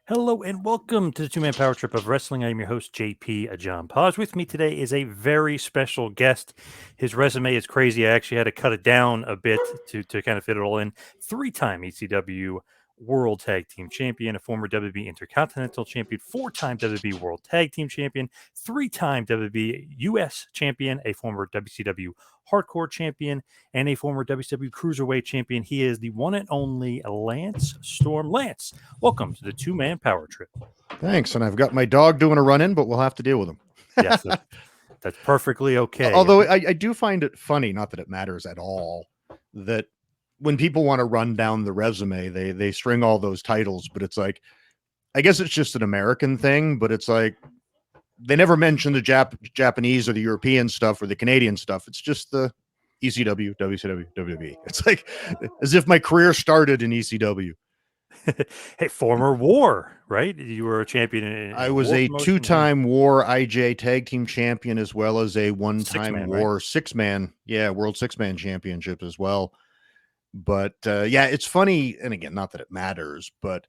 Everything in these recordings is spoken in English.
Hello and welcome to the two-man power trip of wrestling. I'm your host, JP John Poz. With me today is a very special guest. His resume is crazy. I actually had to cut it down a bit to kind of fit it all in. Three-time ECW World Tag Team Champion, a former WWE Intercontinental Champion, four-time WWE World Tag Team Champion, three-time WWE US Champion, a former WCW Hardcore Champion, and a former WCW Cruiserweight Champion. He is the one and only Lance Storm. Lance, welcome to the two-man power trip. Thanks. And I've got my dog doing a run-in, but we'll have to deal with him. Yes, that's perfectly okay. Although I do find it funny, not that it matters at all, that when people want to run down the resume, they string all those titles, but it's like, I guess it's just an American thing, but it's like, they never mention the Japanese or the European stuff or the Canadian stuff. It's just the ECW, WCW, WWE. It's like, as if my career started in ECW. Hey, former War, right? You were a champion. I was a two-time War IJ Tag Team Champion, as well as a one-time War six-man, World Six-Man Championship as well. But it's funny, and again, not that it matters, but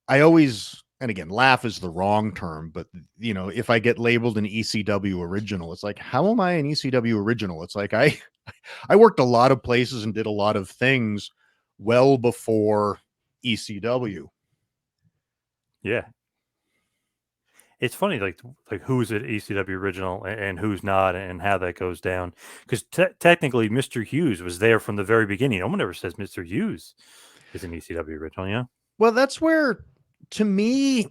I always, and again, laugh is the wrong term, but if I get labeled an ECW original, it's like, how am I an ECW original? It's like I worked a lot of places and did a lot of things well before ECW. Yeah. It's funny, like who's an ECW original and who's not, and how that goes down. Because technically, Mr. Hughes was there from the very beginning. No one ever says Mr. Hughes is an ECW original, yeah? Well, that's where, to me,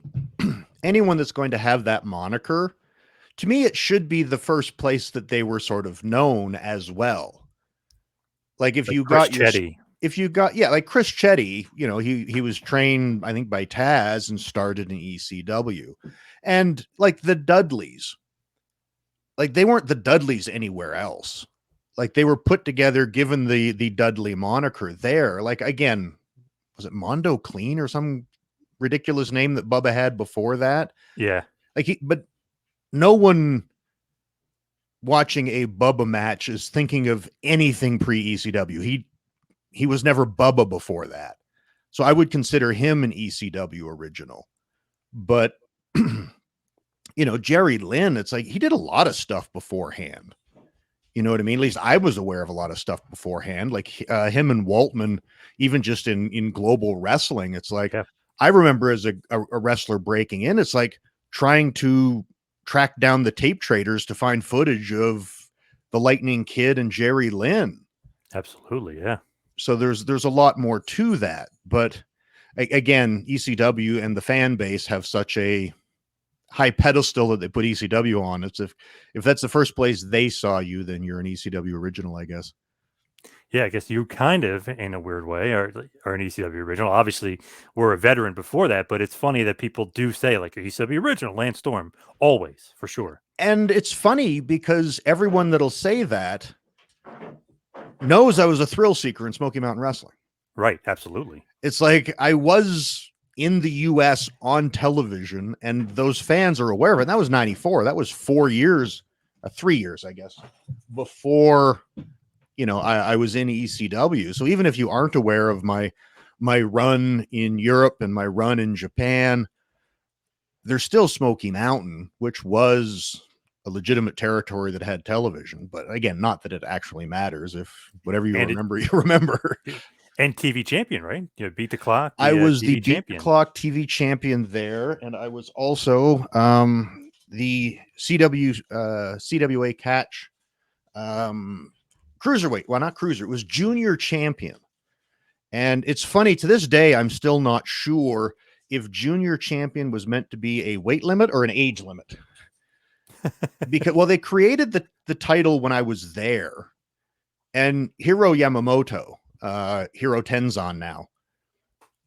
anyone that's going to have that moniker, to me, it should be the first place that they were sort of known as well. Like if you got your... If you got, like Chris Chetty, he was trained, I think, by Taz and started in ECW. And like the Dudleys, like they weren't the Dudleys anywhere else. Like they were put together, given the Dudley moniker there. Like, again, was it Mondo Clean or some ridiculous name that Bubba had before that? Yeah. But no one watching a Bubba match is thinking of anything pre-ECW. He was never Bubba before that. So I would consider him an ECW original. But, Jerry Lynn, it's like he did a lot of stuff beforehand. You know what I mean? At least I was aware of a lot of stuff beforehand. Like him and Waltman, even just in global wrestling, it's like, I remember as a wrestler breaking in, it's like trying to track down the tape traders to find footage of the Lightning Kid and Jerry Lynn. Absolutely, yeah. So there's a lot more to that, but again, ECW and the fan base have such a high pedestal that they put ECW on. It's if that's the first place they saw you, then you're an ECW original, I guess. Yeah, I guess you kind of, in a weird way, are an ECW original. Obviously, we're a veteran before that, but it's funny that people do say, like, ECW original, Lance Storm, always, for sure. And it's funny because everyone that'll say that knows I was a thrill seeker in Smoky Mountain Wrestling. Right, absolutely. It's like I was in the U.S. on television, and those fans are aware of it. And that was 94. That was 3 years, I guess, before, I was in ECW. So even if you aren't aware of my run in Europe and my run in Japan, there's still Smoky Mountain, which was a legitimate territory that had television. But again, not that it actually matters. If whatever you remember, you remember. And TV champion, right? Beat the clock. I was the Beat the Clock TV champion there, and I was also the CWA Catch cruiserweight. Well, not cruiser. It was junior champion. And it's funny, to this day, I'm still not sure if junior champion was meant to be a weight limit or an age limit. Because, well, they created the title when I was there, and Hiro Yamamoto, Hiro Tenzan now,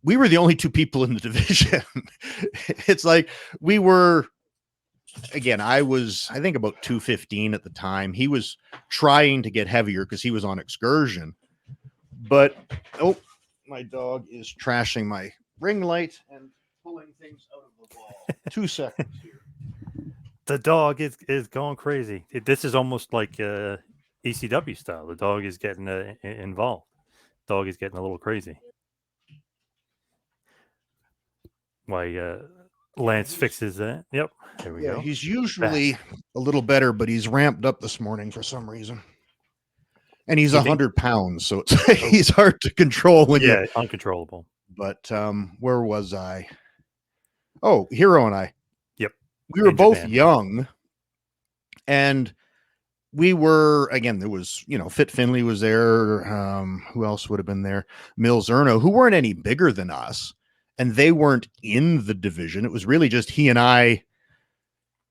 we were the only two people in the division. It's like we were, again, I was, I think, about 215 at the time. He was trying to get heavier because he was on excursion. But, oh, my dog is trashing my ring light and pulling things out of the ball. 2 seconds here. The dog is going crazy. This is almost like ECW style. The dog is getting involved. Dog is getting a little crazy. Why Lance fixes that. Yep. There we Yeah, go. he's Back. usually a little better, but he's ramped up this morning for some reason. And he's Keeping 100 pounds, so it's he's hard to control when you. Uncontrollable. But where was I? Oh, Hero and I. Yep. We were In both Japan. young, and we were, again, there was, Fit Finley was there. Who else would have been there? Mills Erno, who weren't any bigger than us, and they weren't in the division. It was really just he and I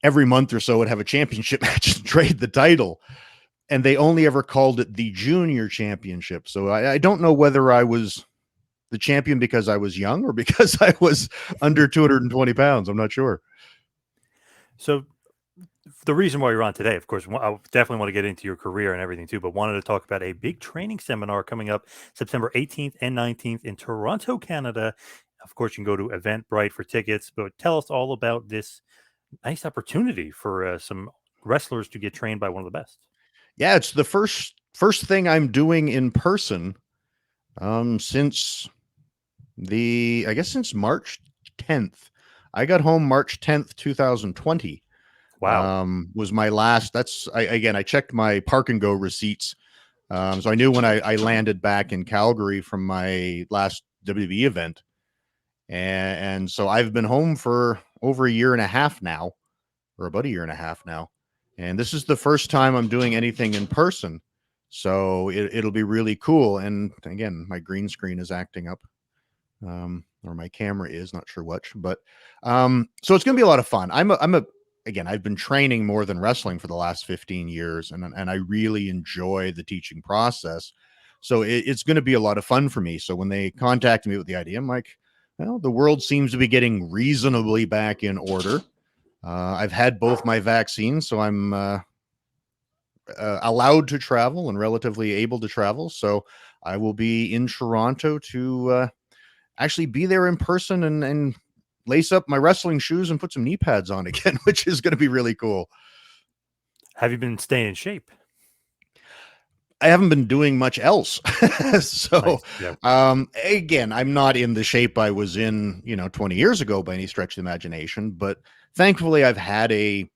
every month or so would have a championship match and trade the title. And they only ever called it the junior championship. So I don't know whether I was the champion because I was young or because I was under 220 pounds. I'm not sure. So the reason why you're on today, of course, I definitely want to get into your career and everything too, but wanted to talk about a big training seminar coming up September 18th and 19th in Toronto, Canada. Of course, you can go to Eventbrite for tickets, but tell us all about this nice opportunity for some wrestlers to get trained by one of the best. Yeah, it's the first thing I'm doing in person since since March 10th. I got home March 10th, 2020. Wow. Was my last. I checked my park and go receipts. So I knew when I landed back in Calgary from my last WWE event. And so I've been home for over a year and a half now, or about a year and a half now. And this is the first time I'm doing anything in person. So it'll be really cool. And again, my green screen is acting up. Or my camera is, not sure which, but so it's going to be a lot of fun. Again, I've been training more than wrestling for the last 15 years, and I really enjoy the teaching process. So it's going to be a lot of fun for me. So when they contacted me with the idea, I'm like, well, the world seems to be getting reasonably back in order. I've had both my vaccines, so I'm allowed to travel and relatively able to travel. So I will be in Toronto to actually be there in person and lace up my wrestling shoes and put some knee pads on again, which is going to be really cool. Have you been staying in shape? I haven't been doing much else. So, Nice. Yeah. Again, I'm not in the shape I was in, 20 years ago by any stretch of the imagination, but thankfully I've had a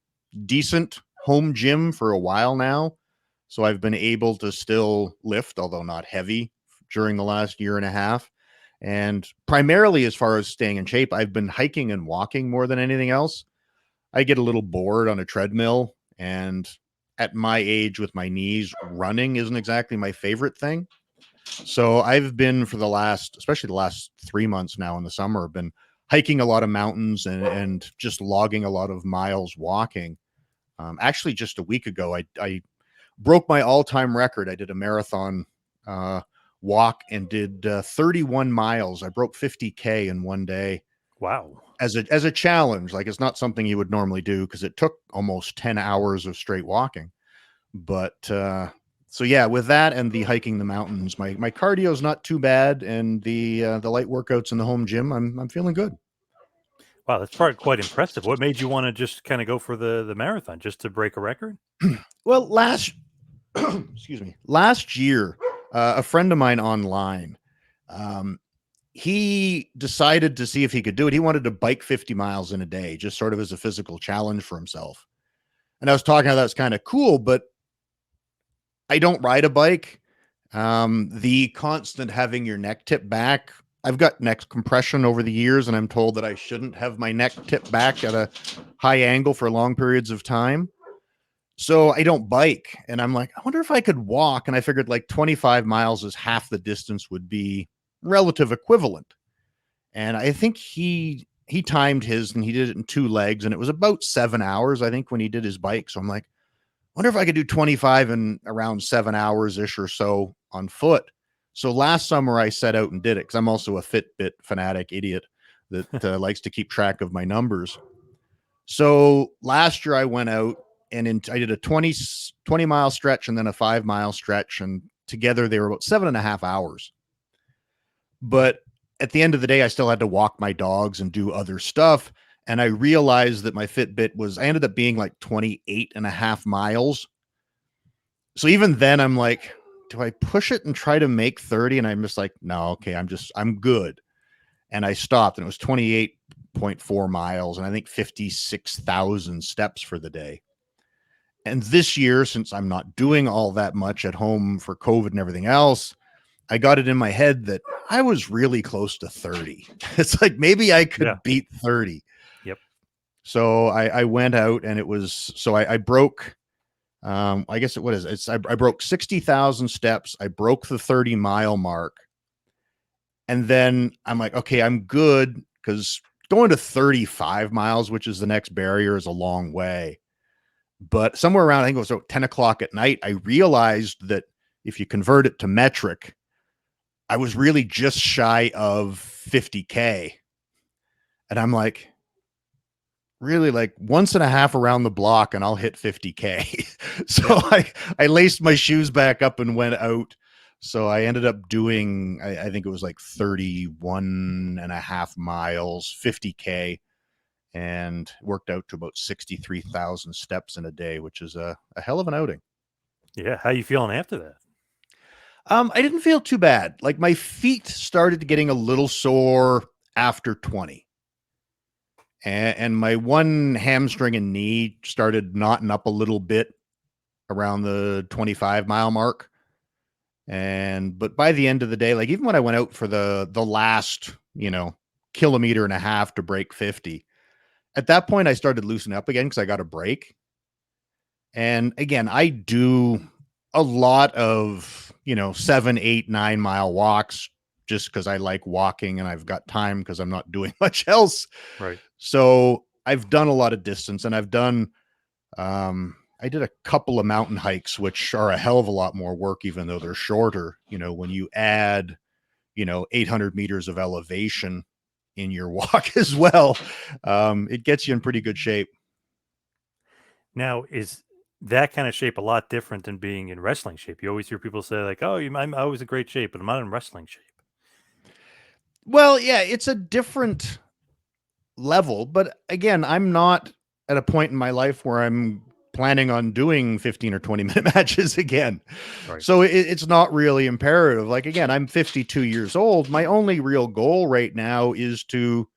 decent home gym for a while now. So I've been able to still lift, although not heavy, during the last year and a half. And primarily, as far as staying in shape, I've been hiking and walking more than anything else. I get a little bored on a treadmill, and at my age with my knees, running isn't exactly my favorite thing. So I've been especially the last 3 months now in the summer, I've been hiking a lot of mountains and just logging a lot of miles walking. Actually, just a week ago, I broke my all-time record. I did a marathon walk and did 31 miles. I broke 50K in one day. Wow. As a challenge. Like, it's not something you would normally do because it took almost 10 hours of straight walking. But so yeah, with that and the hiking the mountains, my cardio is not too bad, and the light workouts in the home gym, I'm feeling good. Wow, that's probably quite impressive. What made you want to just kind of go for the marathon, just to break a record? Well, excuse me, last year, a friend of mine online, he decided to see if he could do it. He wanted to bike 50 miles in a day, just sort of as a physical challenge for himself. And I was talking how that's kind of cool, but I don't ride a bike. The constant having your neck tip back, I've got neck compression over the years, and I'm told that I shouldn't have my neck tip back at a high angle for long periods of time. So I don't bike. And I'm like, I wonder if I could walk. And I figured like 25 miles is half the distance would be relative equivalent. And I think he timed his and he did it in 2 legs, and it was about 7 hours, I think, when he did his bike. So I'm like, wonder if I could do 25 in around 7 hours ish or so on foot. So last summer I set out and did it because I'm also a Fitbit fanatic idiot that likes to keep track of my numbers. So last year I went out and I did a 20 mile stretch and then a 5 mile stretch. And together they were about 7.5 hours. But at the end of the day, I still had to walk my dogs and do other stuff. And I realized that my Fitbit I ended up being like 28.5 miles. So even then I'm like, do I push it and try to make 30? And I'm just like, no, okay, I'm good. And I stopped, and it was 28 0.4 miles and I think 56,000 steps for the day. And this year, since I'm not doing all that much at home for COVID and everything else, I got it in my head that I was really close to 30. It's like maybe I Yeah. could beat 30. Yep. So I went out and it was, so I broke, I guess what is it? I broke 60,000 steps. I broke the 30-mile mark. And then I'm like, okay, I'm good, because going to 35 miles, which is the next barrier, is a long way. But somewhere around, I think it was 10 o'clock at night, I realized that if you convert it to metric, I was really just shy of 50K. And I'm like, really, like once and a half around the block and I'll hit 50K. So I laced my shoes back up and went out. So I ended up doing, I think it was like 31 and a half miles, 50K, and worked out to about 63,000 steps in a day, which is a hell of an outing. Yeah. How you feeling after that? I didn't feel too bad. Like my feet started getting a little sore after 20. And my one hamstring and knee started knotting up a little bit around the 25-mile mark. But by the end of the day, like even when I went out for the last, kilometer and a half to break 50, at that point I started loosening up again because I got a break. And again, I do a lot of, 7, 8, 9-mile walks just because I like walking and I've got time because I'm not doing much else. Right. So I've done a lot of distance, and I've done, I did a couple of mountain hikes, which are a hell of a lot more work, even though they're shorter. When you add, 800 meters of elevation in your walk as well, it gets you in pretty good shape. Now, is that kind of shape a lot different than being in wrestling shape? You always hear people say like, "Oh, I'm always in great shape, but I'm not in wrestling shape." Well, yeah, it's a different level, but again, I'm not at a point in my life where I'm planning on doing 15 or 20-minute matches again. Right. So it's not really imperative. Like, again, I'm 52 years old. My only real goal right now is to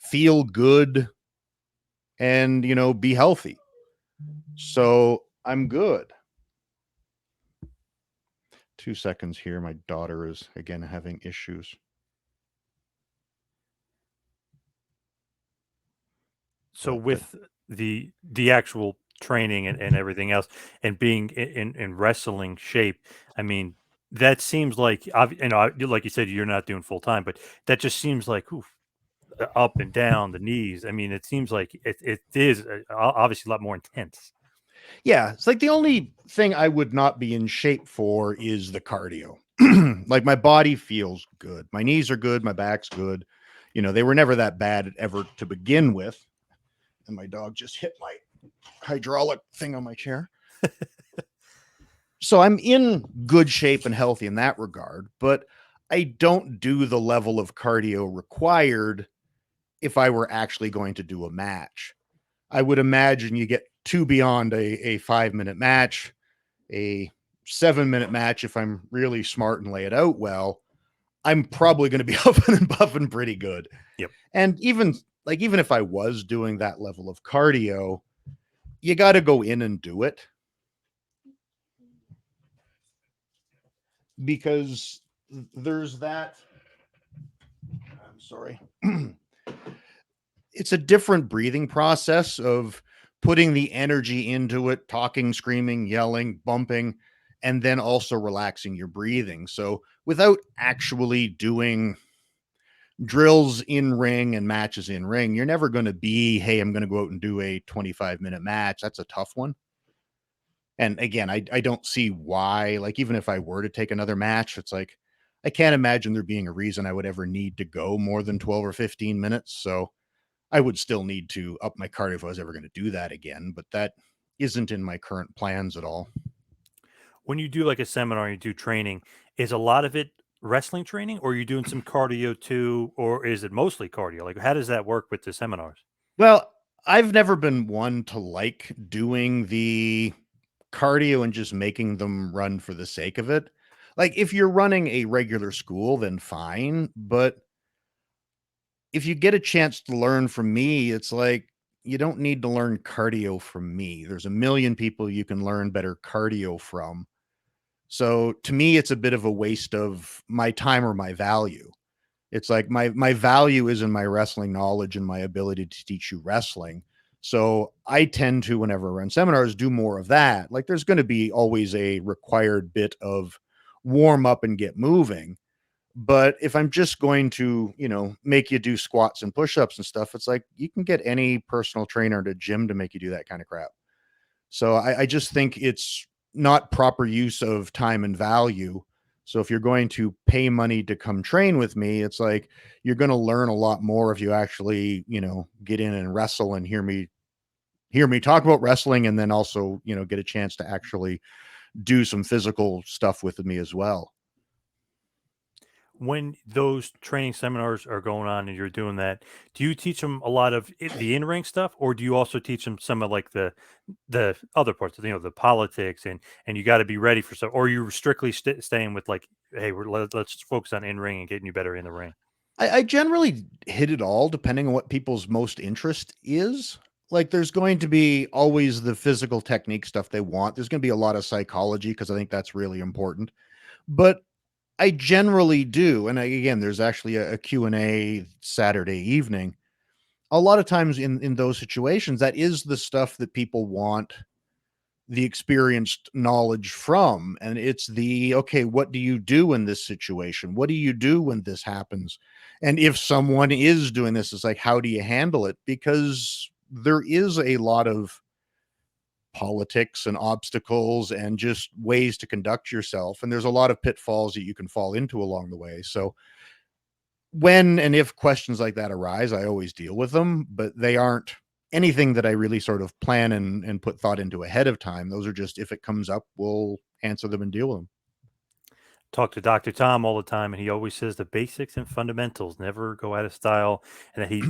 feel good and, be healthy. So I'm good. 2 seconds here. My daughter is again having issues. So with the actual training and everything else, and being in wrestling shape, I mean, that seems like like you said, you're not doing full time, but that just seems like the up and down the knees. I mean, it seems like it is obviously a lot more intense. Yeah, it's like the only thing I would not be in shape for is the cardio. Like my body feels good. My knees are good. My back's good. They were never that bad ever to begin with. And my dog just hit my hydraulic thing on my chair. So I'm in good shape and healthy in that regard, but I don't do the level of cardio required if I were actually going to do a match. I would imagine you get two beyond a 5-minute match, a 7-minute match. If I'm really smart and lay it out well, I'm probably going to be huffing and puffing pretty good. Yep. And even if I was doing that level of cardio, you got to go in and do it, because there's that. I'm sorry. It's a different breathing process of putting the energy into it, talking, screaming, yelling, bumping, and then also relaxing your breathing. So without actually doing drills in ring and matches in ring, you're never going to be, hey, I'm going to go out and do a 25-minute match. That's a tough one. And again, I don't see why, like, even if I were to take another match, it's like, I can't imagine there being a reason I would ever need to go more than 12 or 15 minutes. So I would still need to up my cardio if I was ever going to do that again, but that isn't in my current plans at all. When you do like a seminar, you do training, is a lot of it wrestling training, or are you doing some cardio too, or is it mostly cardio? Like, how does that work with the seminars? Well, I've never been one to like doing the cardio and just making them run for the sake of it. Like if you're running a regular school, then fine. But if you get a chance to learn from me, it's like you don't need to learn cardio from me. There's a million people you can learn better cardio from. So to me, it's a bit of a waste of my time or my value. It's like my value is in my wrestling knowledge and my ability to teach you wrestling. So I tend to, whenever I run seminars, do more of that. Like there's going to be always a required bit of warm up and get moving. But if I'm just going to, make you do squats and push-ups and stuff, it's like you can get any personal trainer at a gym to make you do that kind of crap. So I just think it's not proper use of time and value. So if you're going to pay money to come train with me, it's like you're going to learn a lot more if you actually, get in and wrestle and hear me talk about wrestling, and then also, get a chance to actually do some physical stuff with me as well. When those training seminars are going on and you're doing that, do you teach them a lot of the in-ring stuff, or do you also teach them some of like the other parts, the politics and you got to be ready for stuff, or are you strictly staying with like, hey, let's focus on in-ring and getting you better in the ring? I generally hit it all depending on what people's most interest is. Like there's going to be always the physical technique stuff they want. There's going to be a lot of psychology because I think that's really important. But I generally do. And again, there's actually a Q&A Saturday evening. A lot of times in those situations, that is the stuff that people want the experienced knowledge from. And it's okay, what do you do in this situation? What do you do when this happens? And if someone is doing this, it's like, how do you handle it? Because there is a lot of politics and obstacles and just ways to conduct yourself. And there's a lot of pitfalls that you can fall into along the way. So when and if questions like that arise, I always deal with them, but they aren't anything that I really sort of plan and put thought into ahead of time. Those are just, if it comes up, we'll answer them and deal with them. Talk to Dr. Tom all the time, and he always says the basics and fundamentals never go out of style, and that he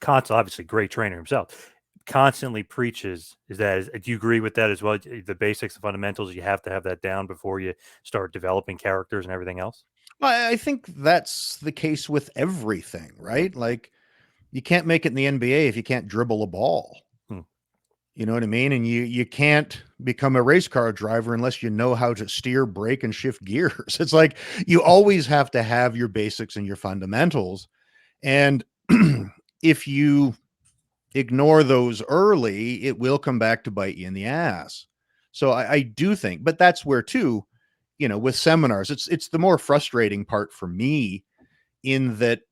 constantly, obviously, great trainer himself, constantly preaches do you agree with that as well? The basics and fundamentals, you have to have that down before you start developing characters and everything else. I think that's the case with everything, right? Like you can't make it in the NBA if you can't dribble a ball. Hmm. You know what I mean? And you can't become a race car driver unless you know how to steer, brake, and shift gears. It's like you always have to have your basics and your fundamentals. And if you ignore those early, it will come back to bite you in the ass. So I do think, but that's where too, with seminars, it's the more frustrating part for me in that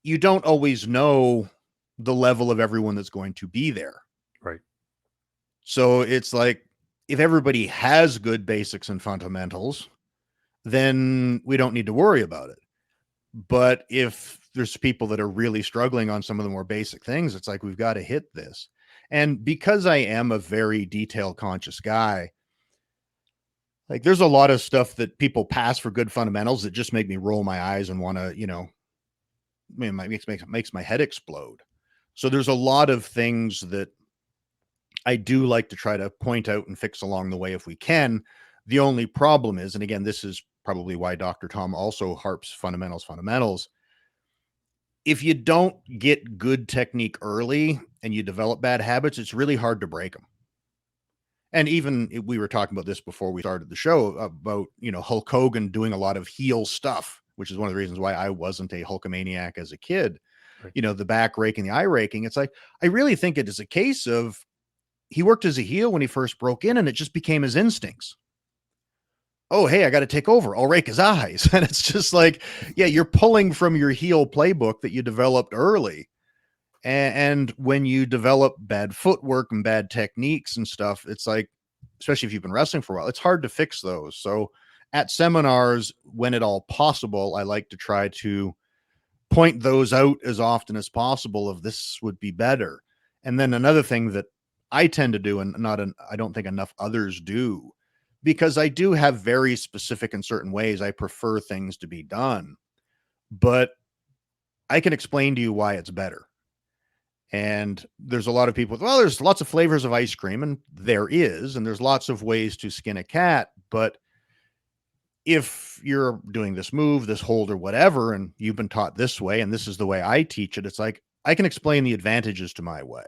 you don't always know the level of everyone that's going to be there. Right. So it's like, if everybody has good basics and fundamentals, then we don't need to worry about it. But if there's people that are really struggling on some of the more basic things, it's like, we've got to hit this. And because I am a very detail conscious guy, like there's a lot of stuff that people pass for good fundamentals that just make me roll my eyes and want to, makes my head explode. So there's a lot of things that I do like to try to point out and fix along the way if we can. The only problem is, and again, this is probably why Dr. Tom also harps fundamentals. If you don't get good technique early and you develop bad habits, it's really hard to break them. And even we were talking about this before we started the show about, Hulk Hogan doing a lot of heel stuff, which is one of the reasons why I wasn't a Hulkamaniac as a kid. Right. The back raking, the eye raking. It's like, I really think it is a case of he worked as a heel when he first broke in and it just became his instincts. Oh, hey, I got to take over. I'll rake his eyes. And it's just like, yeah, you're pulling from your heel playbook that you developed early. And when you develop bad footwork and bad techniques and stuff, it's like, especially if you've been wrestling for a while, it's hard to fix those. So at seminars, when at all possible, I like to try to point those out as often as possible of this would be better. And then another thing that I tend to do, and I don't think enough others do, because I do have very specific and certain ways I prefer things to be done, but I can explain to you why it's better. And there's a lot of people, well, there's lots of flavors of ice cream, and there is, and there's lots of ways to skin a cat. But if you're doing this move, this hold, or whatever, and you've been taught this way, and this is the way I teach it, it's like, I can explain the advantages to my way.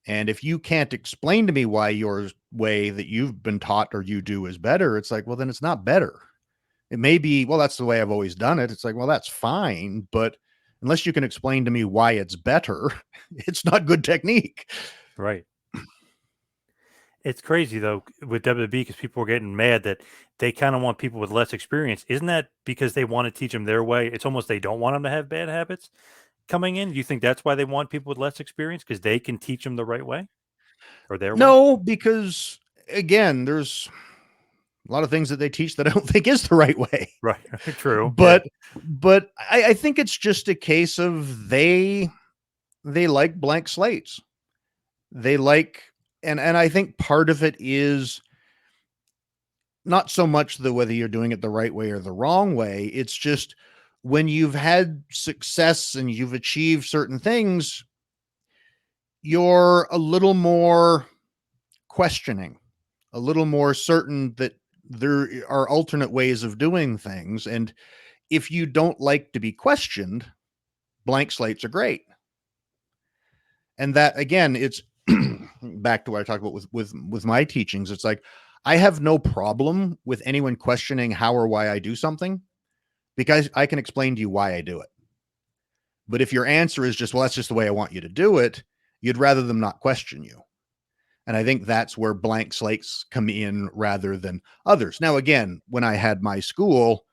And if you can't explain to me why your way that you've been taught or you do is better, it's like, well, then it's not better. It may be, well, that's the way I've always done it. It's like, well, that's fine. But unless you can explain to me why it's better, it's not good technique. Right. It's crazy though with WWE because people are getting mad that they kind of want people with less experience. Isn't that because they want to teach them their way? It's almost they don't want them to have bad habits coming in. Do you think that's why they want people with less experience because they can teach them the right way or their way? No, because again, there's a lot of things that they teach that I don't think is the right way. Right. True. Yeah. But I think it's just a case of they like blank slates. They like, and I think part of it is not so much the whether you're doing it the right way or the wrong way. It's just when you've had success and you've achieved certain things, you're a little more questioning, a little more certain that there are alternate ways of doing things. And if you don't like to be questioned, blank slates are great. And that again, it's back to what I talked about with my teachings. It's like, I have no problem with anyone questioning how or why I do something because I can explain to you why I do it. But if your answer is just, well, that's just the way I want you to do it, you'd rather them not question you. And I think that's where blank slates come in rather than others. Now, again, when I had my school,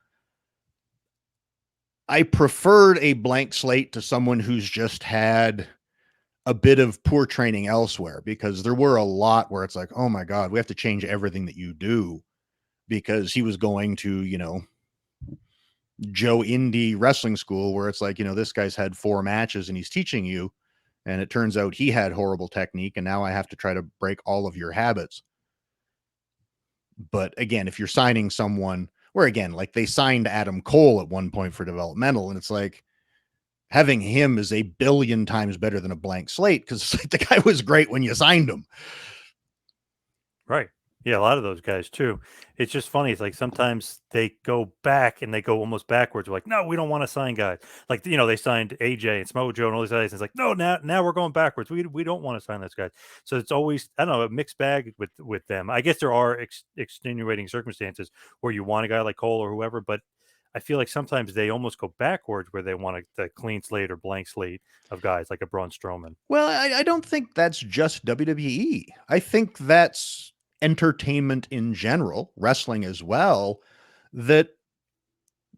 I preferred a blank slate to someone who's just had a bit of poor training elsewhere, because there were a lot where it's like, oh my God, we have to change everything that you do, because he was going to, Joe Indie wrestling school where it's like, this guy's had 4 matches and he's teaching you. And it turns out he had horrible technique. And now I have to try to break all of your habits. But again, if you're signing someone where, again, like they signed Adam Cole at one point for developmental, and it's like, having him is a billion times better than a blank slate, because the guy was great when you signed him. Right. Yeah, a lot of those guys too. It's just funny. It's like sometimes they go back and they go almost backwards. We're like, no, we don't want to sign guys. Like, they signed AJ and Samoa Joe and all these guys. And it's like, no, now we're going backwards. We don't want to sign those guys. So it's always, I don't know, a mixed bag with them. I guess there are extenuating circumstances where you want a guy like Cole or whoever, but I feel like sometimes they almost go backwards where they want a clean slate or blank slate of guys like a Braun Strowman. Well, I don't think that's just WWE. I think that's entertainment in general, wrestling as well, that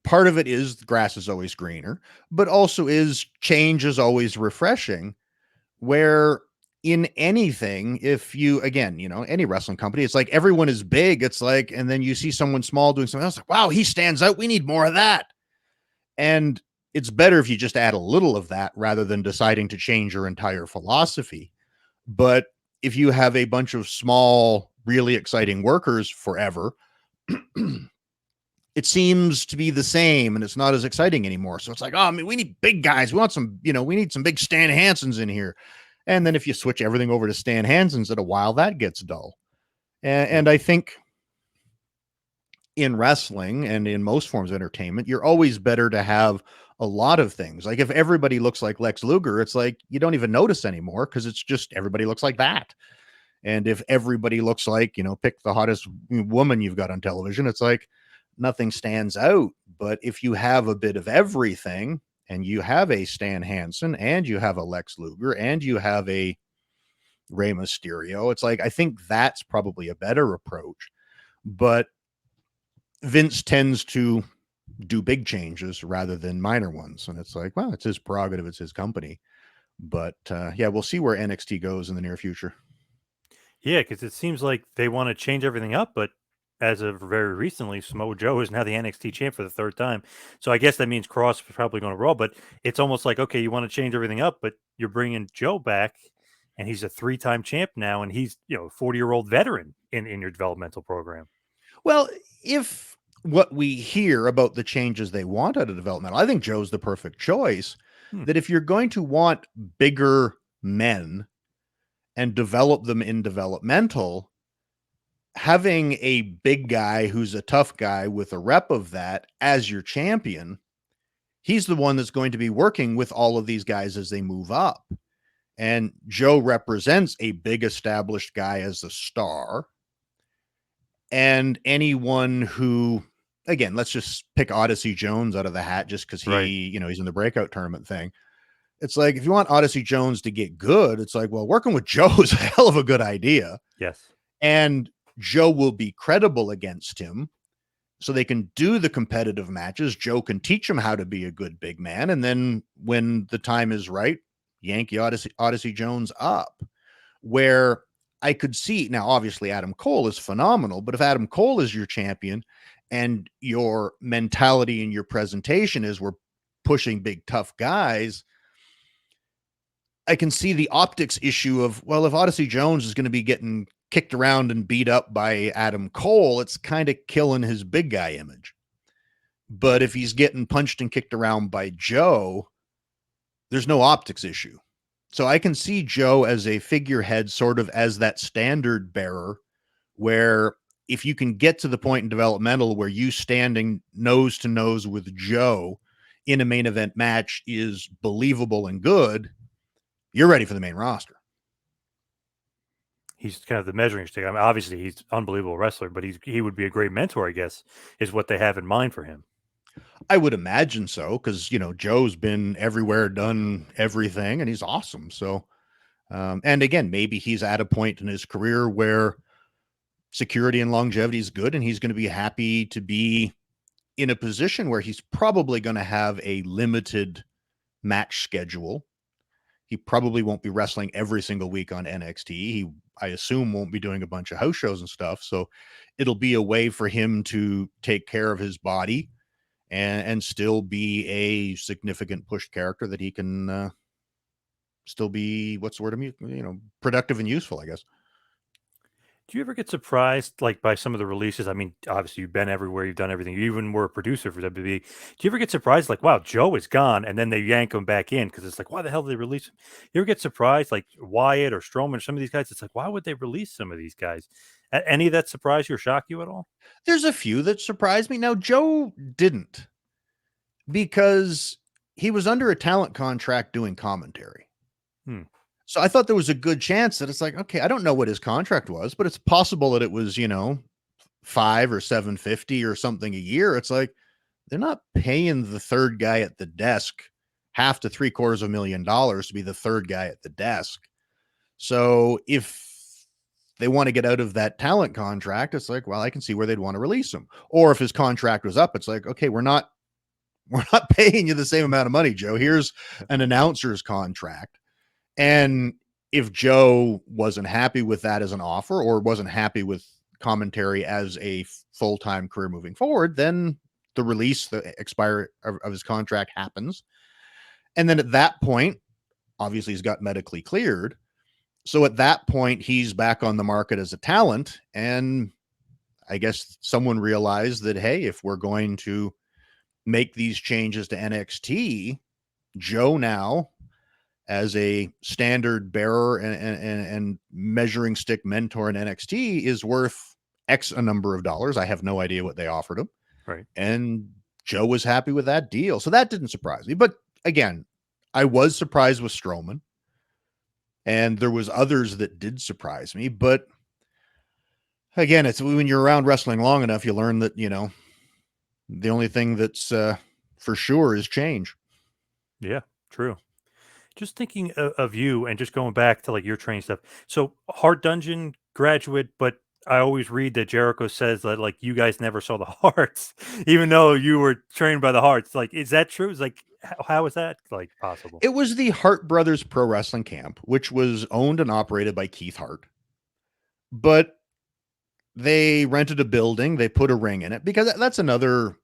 part of it is the grass is always greener, but also is change is always refreshing, where in anything, if you, again, any wrestling company, it's like everyone is big. It's like, and then you see someone small doing something else, like, wow, he stands out. We need more of that. And it's better if you just add a little of that rather than deciding to change your entire philosophy. But if you have a bunch of small, really exciting workers forever, it seems to be the same and it's not as exciting anymore. So it's like, oh, I mean, we need big guys. We want some, we need some big Stan Hansens in here. And then if you switch everything over to Stan Hansens at a while, that gets dull. And I think in wrestling and in most forms of entertainment, you're always better to have a lot of things. Like if everybody looks like Lex Luger, it's like you don't even notice anymore because it's just everybody looks like that. And if everybody looks like, pick the hottest woman you've got on television, it's like nothing stands out. But if you have a bit of everything and you have a Stan Hansen and you have a Lex Luger and you have a Rey Mysterio, it's like, I think that's probably a better approach. But Vince tends to do big changes rather than minor ones. And it's like, well, it's his prerogative. It's his company. But yeah, we'll see where NXT goes in the near future. Yeah, because it seems like they want to change everything up, but as of very recently, Samoa Joe is now the NXT champ for the 3rd time. So I guess that means Cross is probably going to Raw, but it's almost like, okay, you want to change everything up, but you're bringing Joe back, and he's a 3-time champ now, and he's, a 40-year-old veteran in your developmental program. Well, if what we hear about the changes they want out of developmental, I think Joe's the perfect choice. That if you're going to want bigger men and develop them in developmental, having a big guy who's a tough guy with a rep of that as your champion, he's the one that's going to be working with all of these guys as they move up. And Joe represents a big established guy as a star. And anyone who, again, let's just pick Odyssey Jones out of the hat just because Right. he's in the breakout tournament thing. It's like, if you want Odyssey Jones to get good, it's like, well, working with Joe is a hell of a good idea. Yes. And Joe will be credible against him. So they can do the competitive matches. Joe can teach him how to be a good big man. And then when the time is right, Yankee Odyssey Jones up. Where I could see, now obviously Adam Cole is phenomenal, but if Adam Cole is your champion and your mentality and your presentation is we're pushing big tough guys, I can see the optics issue of, well, if Odyssey Jones is going to be getting kicked around and beat up by Adam Cole, it's kind of killing his big guy image. But if he's getting punched and kicked around by Joe, there's no optics issue. So I can see Joe as a figurehead, sort of as that standard bearer, where if you can get to the point in developmental where you standing nose to nose with Joe in a main event match is believable and good, you're ready for the main roster. He's kind of the measuring stick. I mean, obviously he's an unbelievable wrestler, but he would be a great mentor, I guess, is what they have in mind for him. I would imagine so, because Joe's been everywhere, done everything, and he's awesome. So, and again, maybe he's at a point in his career where security and longevity is good, and he's going to be happy to be in a position where he's probably going to have a limited match schedule. He probably won't be wrestling every single week on NXT. He, I assume, won't be doing a bunch of house shows and stuff. So it'll be a way for him to take care of his body and still be a significant pushed character that he can still be, what's the word, productive and useful, I guess. Do you ever get surprised, like, by some of the releases? I mean, obviously, you've been everywhere, you've done everything. You even were a producer for WWE. Do you ever get surprised, like, wow, Joe is gone, and then they yank him back in because it's like, why the hell did they release him? You ever get surprised, like Wyatt or Strowman or some of these guys? It's like, why would they release some of these guys? Any of that surprise you or shock you at all? There's a few that surprised me. Now, Joe didn't, because he was under a talent contract doing commentary. So I thought there was a good chance that it's like, okay, I don't know what his contract was, but it's possible that it was, $5 or $750 or something a year. It's like, they're not paying the third guy at the desk half to $750,000 to be the third guy at the desk. So if they want to get out of that talent contract, it's like, well, I can see where they'd want to release him. Or if his contract was up, it's like, okay, we're not paying you the same amount of money, Joe. Here's an announcer's contract. And if Joe wasn't happy with that as an offer, or wasn't happy with commentary as a full-time career moving forward, then the release, the expire of his contract happens. And then at that point, obviously he's got medically cleared. So at that point, he's back on the market as a talent. And I guess someone realized that, hey, if we're going to make these changes to NXT, Joe now, as a standard bearer and measuring stick mentor in NXT, is worth X a number of dollars. I have no idea what they offered him. Right. And Joe was happy with that deal. So that didn't surprise me. But again, I was surprised with Strowman. And there was others that did surprise me. But again, it's when you're around wrestling long enough, you learn that, the only thing that's for sure is change. Yeah, true. Just thinking of you and just going back to like your training stuff. So Hart Dungeon graduate, but I always read that Jericho says that like you guys never saw the Hearts, even though you were trained by the Hearts. Like, is that true? It's like, how is that like possible? It was the Hart Brothers Pro Wrestling Camp, which was owned and operated by Keith Hart. But they rented a building, they put a ring in it, because that's another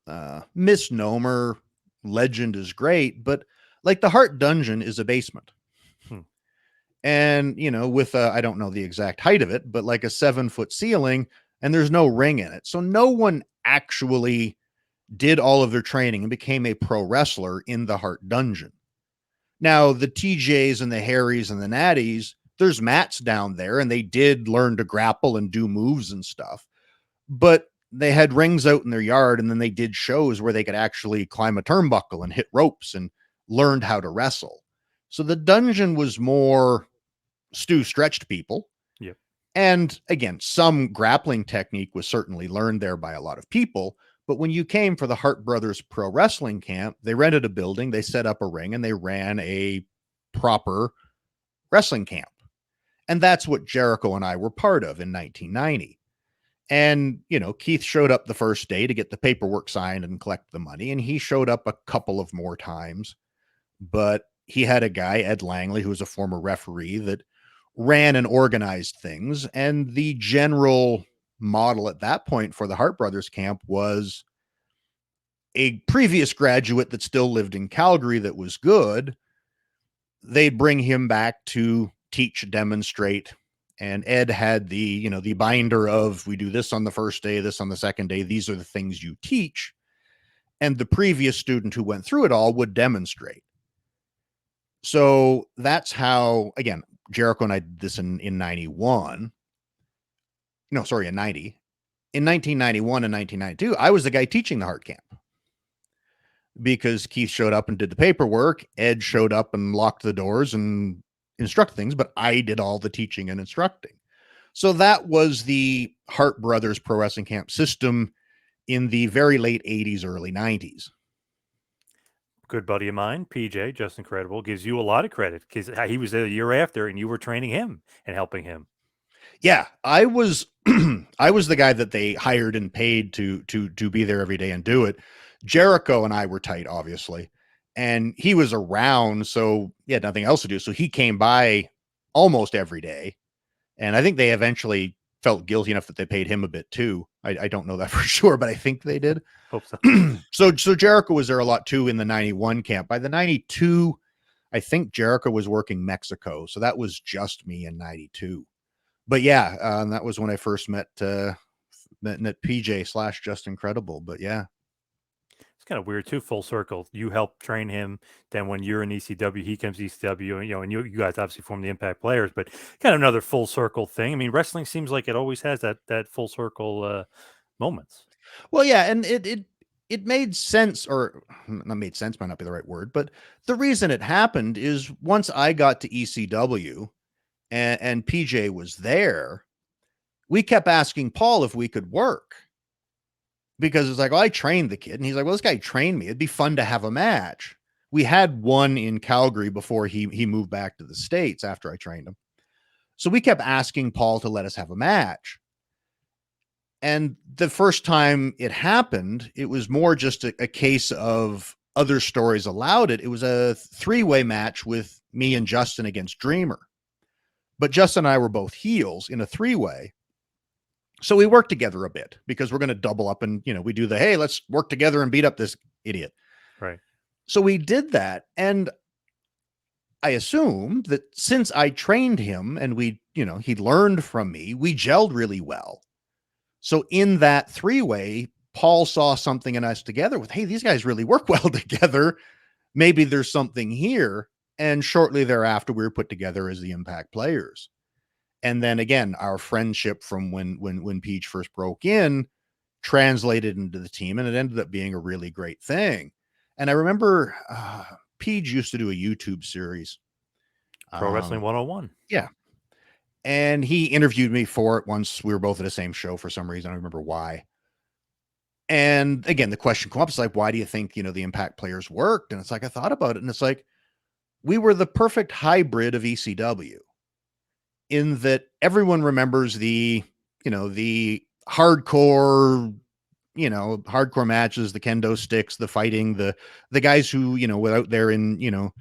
misnomer. Legend is great, but like the Hart Dungeon is a basement. And, with I don't know the exact height of it, but like a 7-foot ceiling, and there's no ring in it. So no one actually did all of their training and became a pro wrestler in the Hart Dungeon. Now, the TJs and the Harrys and the Natties there's mats down there, and they did learn to grapple and do moves and stuff, but they had rings out in their yard, and then they did shows where they could actually climb a turnbuckle and hit ropes and learned how to wrestle. So the dungeon was more Stu stretched people. Yep. And again, some grappling technique was certainly learned there by a lot of people. But when you came for the Hart Brothers Pro Wrestling Camp, they rented a building, they set up a ring, and they ran a proper wrestling camp. And that's what Jericho and I were part of in 1990. And, you know, Keith showed up the first day to get the paperwork signed and collect the money. And he showed up a couple of more times. But he had a guy, Ed Langley, who was a former referee, that ran and organized things. And the general model at that point for the Hart Brothers camp was a previous graduate that still lived in Calgary that was good. They'd bring him back to teach, demonstrate. And Ed had the, you know, the binder of, we do this on the first day, this on the second day. These are the things you teach. And the previous student who went through it all would demonstrate. So that's how, again, Jericho and I did this in 91. No, sorry, in 90. In 1991 and 1992, I was the guy teaching the Hart camp because Keith showed up and did the paperwork. Ed showed up and locked the doors and instruct things, but I did all the teaching and instructing. So that was the Hart Brothers Pro Wrestling Camp system in the very late 80s, early 90s. Good buddy of mine, PJ, Just Incredible, gives you a lot of credit because he was there the year after and you were training him and helping him. Yeah, I was I was the guy that they hired and paid to be there every day and do it. Jericho and I were tight, obviously, and he was around, so he had nothing else to do. So he came by almost every day, and I think they eventually felt guilty enough that they paid him a bit too. I don't know that for sure, but I think they did. Hope so. So Jericho was there a lot too in the 91 camp. By the 92, I think Jericho was working Mexico, so that was just me in 92. But yeah, that was when I first met PJ / Just Incredible. But yeah, it's kind of weird too. Full circle. You help train him. Then when you're in ECW, he comes to ECW, and and you guys obviously form the Impact Players. But kind of another full circle thing. I mean, wrestling seems like it always has that full circle moments. Well, yeah, and it made sense, or not made sense might not be the right word, but the reason it happened is once I got to ECW. And PJ was there, we kept asking Paul if we could work because it's like, well, I trained the kid. And he's like, well, this guy trained me. It'd be fun to have a match. We had one in Calgary before he moved back to the States after I trained him. So we kept asking Paul to let us have a match. And the first time it happened, it was more just a case of other stories allowed it. It was a 3-way match with me and Justin against Dreamer. But Justin and I were both heels in a 3-way. So we worked together a bit because we're going to double up and, we do the, hey, let's work together and beat up this idiot. Right. So we did that. And I assumed that since I trained him and he learned from me, we gelled really well. So in that 3-way, Paul saw something in us together with, hey, these guys really work well together. Maybe there's something here. And shortly thereafter, we were put together as the Impact Players. And then again, our friendship from when Peach first broke in translated into the team, and it ended up being a really great thing. And I remember Peach used to do a YouTube series. Pro Wrestling 101. Yeah. And he interviewed me for it once. We were both at the same show for some reason. I don't remember why. And again, the question came up. It's like, why do you think, the Impact Players worked? And it's like, I thought about it, and it's like, we were the perfect hybrid of ECW in that everyone remembers the hardcore, hardcore matches, the kendo sticks, the fighting, the guys who, were out there in,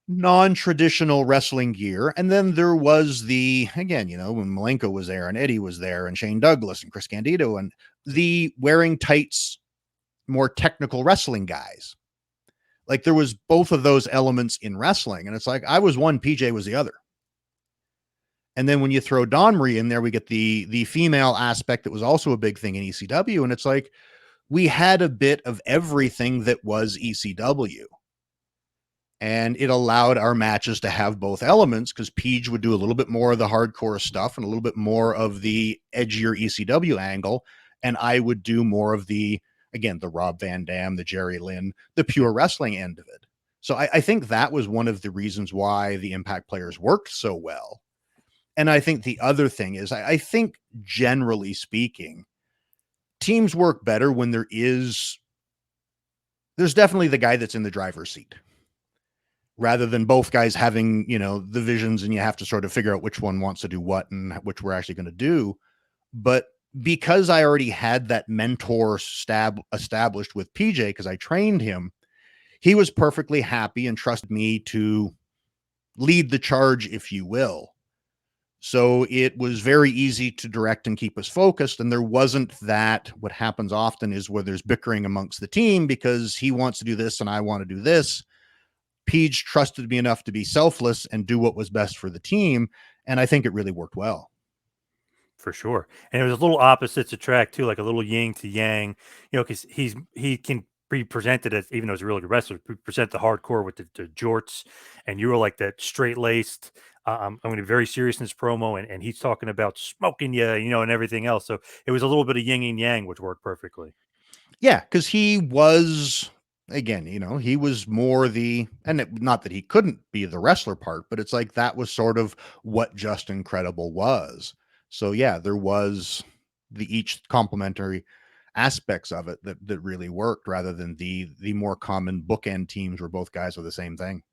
non-traditional wrestling gear. And then there was when Malenko was there and Eddie was there and Shane Douglas and Chris Candido and the wearing tights, more technical wrestling guys. Like there was both of those elements in wrestling. And it's like, I was one, PJ was the other. And then when you throw Dawn Marie in there, we get the female aspect that was also a big thing in ECW. And it's like, we had a bit of everything that was ECW. And it allowed our matches to have both elements, because Peach would do a little bit more of the hardcore stuff and a little bit more of the edgier ECW angle. And I would do more of the, again, the Rob Van Dam, the Jerry Lynn, the pure wrestling end of it. So I think that was one of the reasons why the Impact players worked so well. And I think the other thing is, I think generally speaking, teams work better when there's definitely the guy that's in the driver's seat, rather than both guys having, the visions, and you have to sort of figure out which one wants to do what and which we're actually going to do. But because I already had that mentor established with PJ, because I trained him, he was perfectly happy and trusted me to lead the charge, if you will. So it was very easy to direct and keep us focused. And there wasn't that, what happens often is where there's bickering amongst the team because he wants to do this and I want to do this. Peach trusted me enough to be selfless and do what was best for the team. And I think it really worked well. For sure. And it was a little opposites attract too, like a little yin to yang, because he can be presented as, even though he's a really good wrestler, present the hardcore with the jorts, and you were like that straight laced. I'm going to be very serious in this promo, and he's talking about smoking you, and everything else. So it was a little bit of yin and yang, which worked perfectly. Yeah, because he was, again, he was more not that he couldn't be the wrestler part, but it's like that was sort of what Just Incredible was. So yeah, there was each complementary aspects of it that really worked, rather than the more common bookend teams where both guys are the same thing.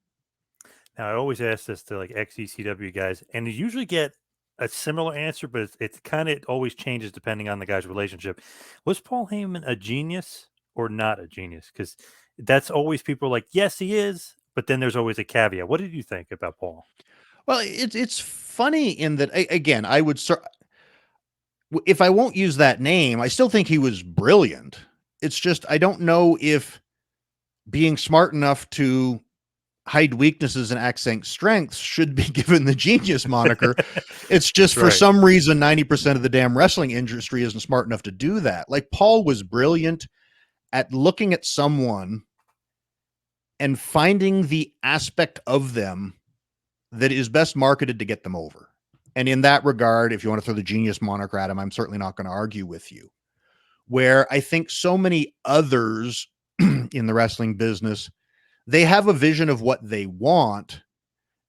Now, I always ask this to like ex-ECW guys, and you usually get a similar answer, but it's kind of, it always changes depending on the guy's relationship. Was Paul Heyman a genius or not a genius? Because that's always, people are like, yes, he is, but then there's always a caveat. What did you think about Paul? Well, it's funny in that, again, I would, if I won't use that name, I still think he was brilliant. It's just, I don't know if being smart enough to hide weaknesses and accent strengths should be given the genius moniker. It's just for some reason, 90% of the damn wrestling industry isn't smart enough to do that. Like, Paul was brilliant at looking at someone and finding the aspect of them that is best marketed to get them over. And in that regard, if you want to throw the genius moniker at him, I'm certainly not going to argue with you. Where I think so many others in the wrestling business, they have a vision of what they want,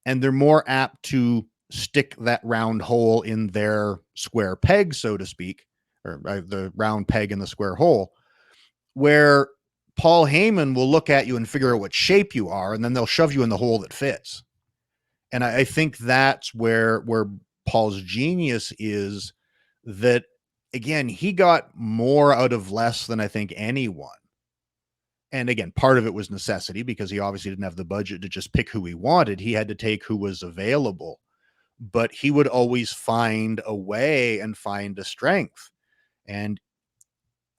and they're more apt to stick that round hole in their square peg, so to speak, or the round peg in the square hole, where Paul Heyman will look at you and figure out what shape you are, and then they'll shove you in the hole that fits. And I think that's where Paul's genius is, that, again, he got more out of less than I think anyone. And again, part of it was necessity, because he obviously didn't have the budget to just pick who he wanted. He had to take who was available, but he would always find a way and find a strength. And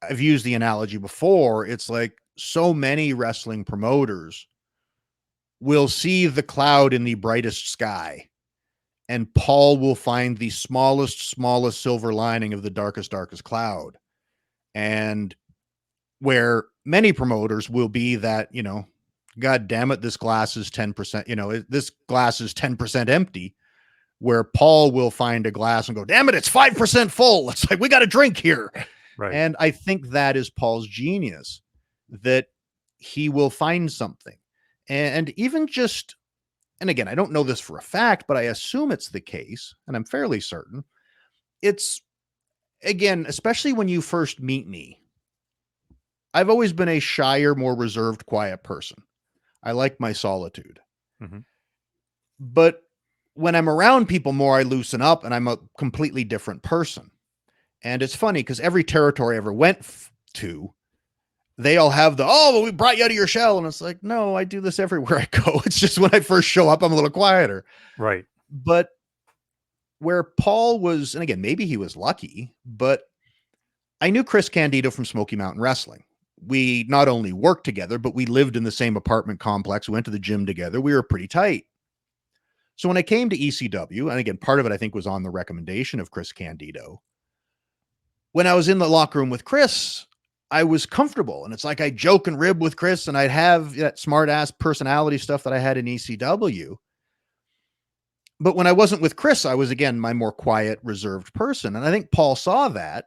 I've used the analogy before. It's like so many wrestling promoters will see the cloud in the brightest sky, and Paul will find the smallest silver lining of the darkest cloud. And where many promoters will be that, God damn it, this glass is 10%, this glass is 10% empty, where Paul will find a glass and go, damn it, it's 5% full. It's like, we got a drink here. Right. And I think that is Paul's genius, that he will find something. And even just, and again, I don't know this for a fact, but I assume it's the case, and I'm fairly certain. It's, again, especially when you first meet me, I've always been a shyer, more reserved, quiet person. I like my solitude. Mm-hmm. But when I'm around people more, I loosen up and I'm a completely different person. And it's funny because every territory I ever went to, they all have we brought you out of your shell. And it's like, no, I do this everywhere I go. It's just when I first show up, I'm a little quieter. Right. But where Paul was, and again, maybe he was lucky, but I knew Chris Candido from Smoky Mountain Wrestling. We not only worked together, but we lived in the same apartment complex. We went to the gym together. We were pretty tight. So when I came to ECW, and again, part of it I think was on the recommendation of Chris Candido, when I was in the locker room with Chris, I was comfortable. And it's like I joke and rib with Chris, and I'd have that smart ass personality stuff that I had in ECW. But when I wasn't with Chris, I was, again, my more quiet, reserved person. And I think Paul saw that.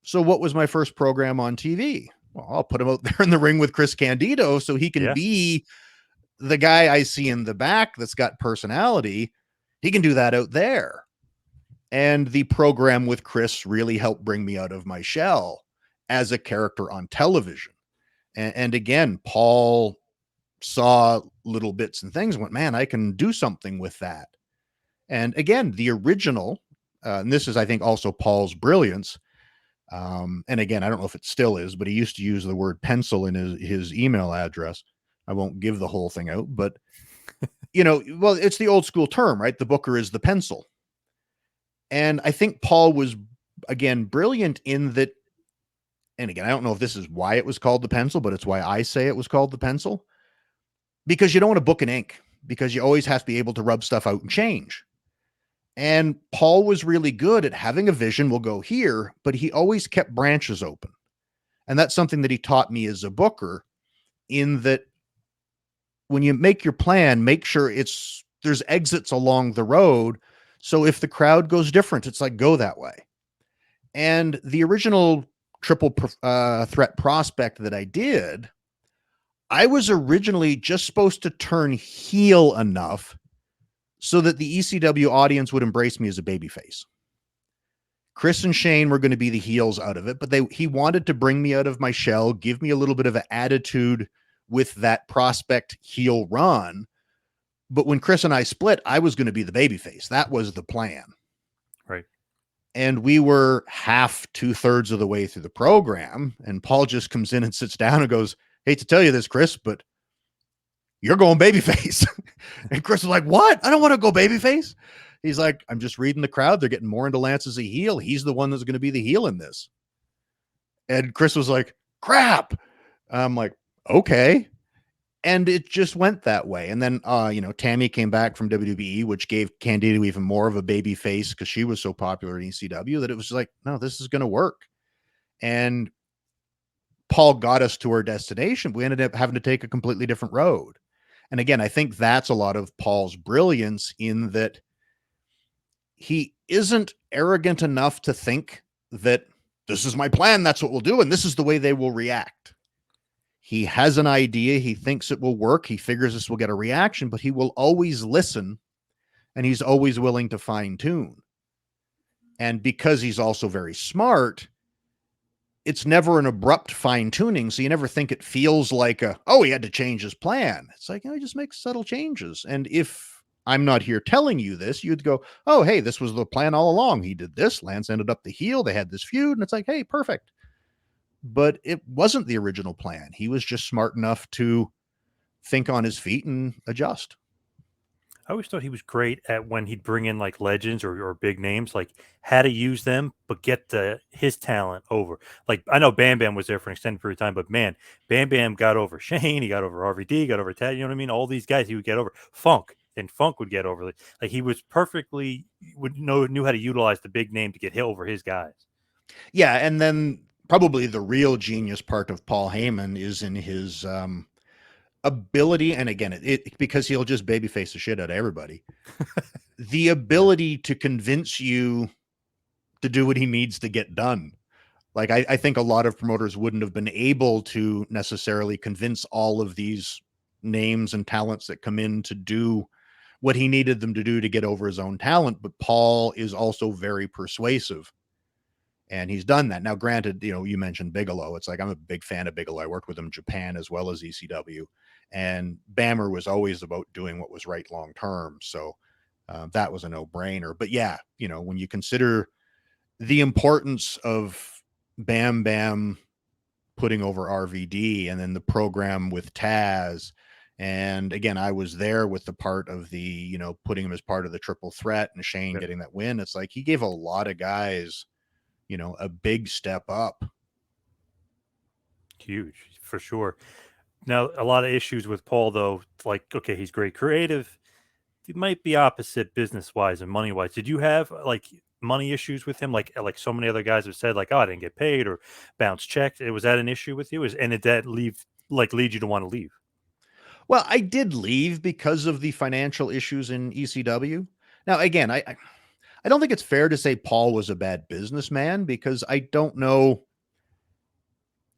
So what was my first program on TV? Well, I'll put him out there in the ring with Chris Candido so he can Yeah. be the guy I see in the back that's got personality. He can do that out there. And the program with Chris really helped bring me out of my shell as a character on television. And again, Paul saw little bits and things and went, man, I can do something with that. And again, the original, and this is, I think, also Paul's brilliance. And again, I don't know if it still is, but he used to use the word pencil in his email address. I won't give the whole thing out, but well, it's the old school term, right? The booker is the pencil. And I think Paul was, again, brilliant in that. And again, I don't know if this is why it was called the pencil, but it's why I say it was called the pencil, because you don't want to book an ink, because you always have to be able to rub stuff out and change. And Paul was really good at having a vision. We'll go here, but he always kept branches open. And that's something that he taught me as a booker, in that when you make your plan, make sure there's exits along the road. So if the crowd goes different, it's like, go that way. And the original triple threat prospect that I did, I was originally just supposed to turn heel enough so that the ECW audience would embrace me as a babyface. Chris and Shane were going to be the heels out of it, but he wanted to bring me out of my shell, give me a little bit of an attitude with that prospect heel run. But when Chris and I split, I was going to be the babyface. That was the plan. Right. And we were half, 2/3 of the way through the program, and Paul just comes in and sits down and goes, hate to tell you this, Chris, but you're going babyface. And Chris was like, what? I don't want to go babyface. He's like, I'm just reading the crowd. They're getting more into Lance as a heel. He's the one that's going to be the heel in this. And Chris was like, crap. I'm like, okay. And it just went that way. And then, Tammy came back from WWE, which gave Candido even more of a baby face because she was so popular in ECW that it was like, no, this is going to work. And Paul got us to our destination. We ended up having to take a completely different road. And again, I think that's a lot of Paul's brilliance, in that he isn't arrogant enough to think that this is my plan, that's what we'll do, and this is the way they will react. He has an idea. He thinks it will work. He figures this will get a reaction, but he will always listen, and he's always willing to fine tune. And because he's also very smart, it's never an abrupt fine tuning. So you never think it feels like he had to change his plan. It's like, he just makes subtle changes. And if I'm not here telling you this, you'd go, oh, hey, this was the plan all along. He did this. Lance ended up the heel. They had this feud. And it's like, hey, perfect. But it wasn't the original plan. He was just smart enough to think on his feet and adjust. I always thought he was great at when he'd bring in like legends or big names, like how to use them, but get his talent over. Like I know Bam Bam was there for an extended period of time, but man, Bam Bam got over Shane, he got over RVD, got over Ted. You know what I mean? All these guys he would get over. Funk would get over. Like he was perfectly knew how to utilize the big name to get hit over his guys. Yeah, and then probably the real genius part of Paul Heyman is in his ability, and again, it because he'll just babyface the shit out of everybody. The ability to convince you to do what he needs to get done. Like I think a lot of promoters wouldn't have been able to necessarily convince all of these names and talents that come in to do what he needed them to do to get over his own talent. But Paul is also very persuasive. And he's done that. Now, granted, you mentioned Bigelow. It's like, I'm a big fan of Bigelow. I worked with him in Japan as well as ECW. And Bammer was always about doing what was right long term. So that was a no-brainer. But yeah, when you consider the importance of Bam Bam putting over RVD, and then the program with Taz. And again, I was there with the part of the, putting him as part of the triple threat and Shane getting that win. It's like he gave a lot of guys a big step up. Huge, for sure. Now, a lot of issues with Paul, though, like, okay, he's great creative. He might be opposite business-wise and money-wise. Did you have, like, money issues with him, like so many other guys have said, like, oh, I didn't get paid or bounce checked? Was that an issue with you? And did that lead you to want to leave? Well, I did leave because of the financial issues in ECW. Now, again, I don't think it's fair to say Paul was a bad businessman, because I don't know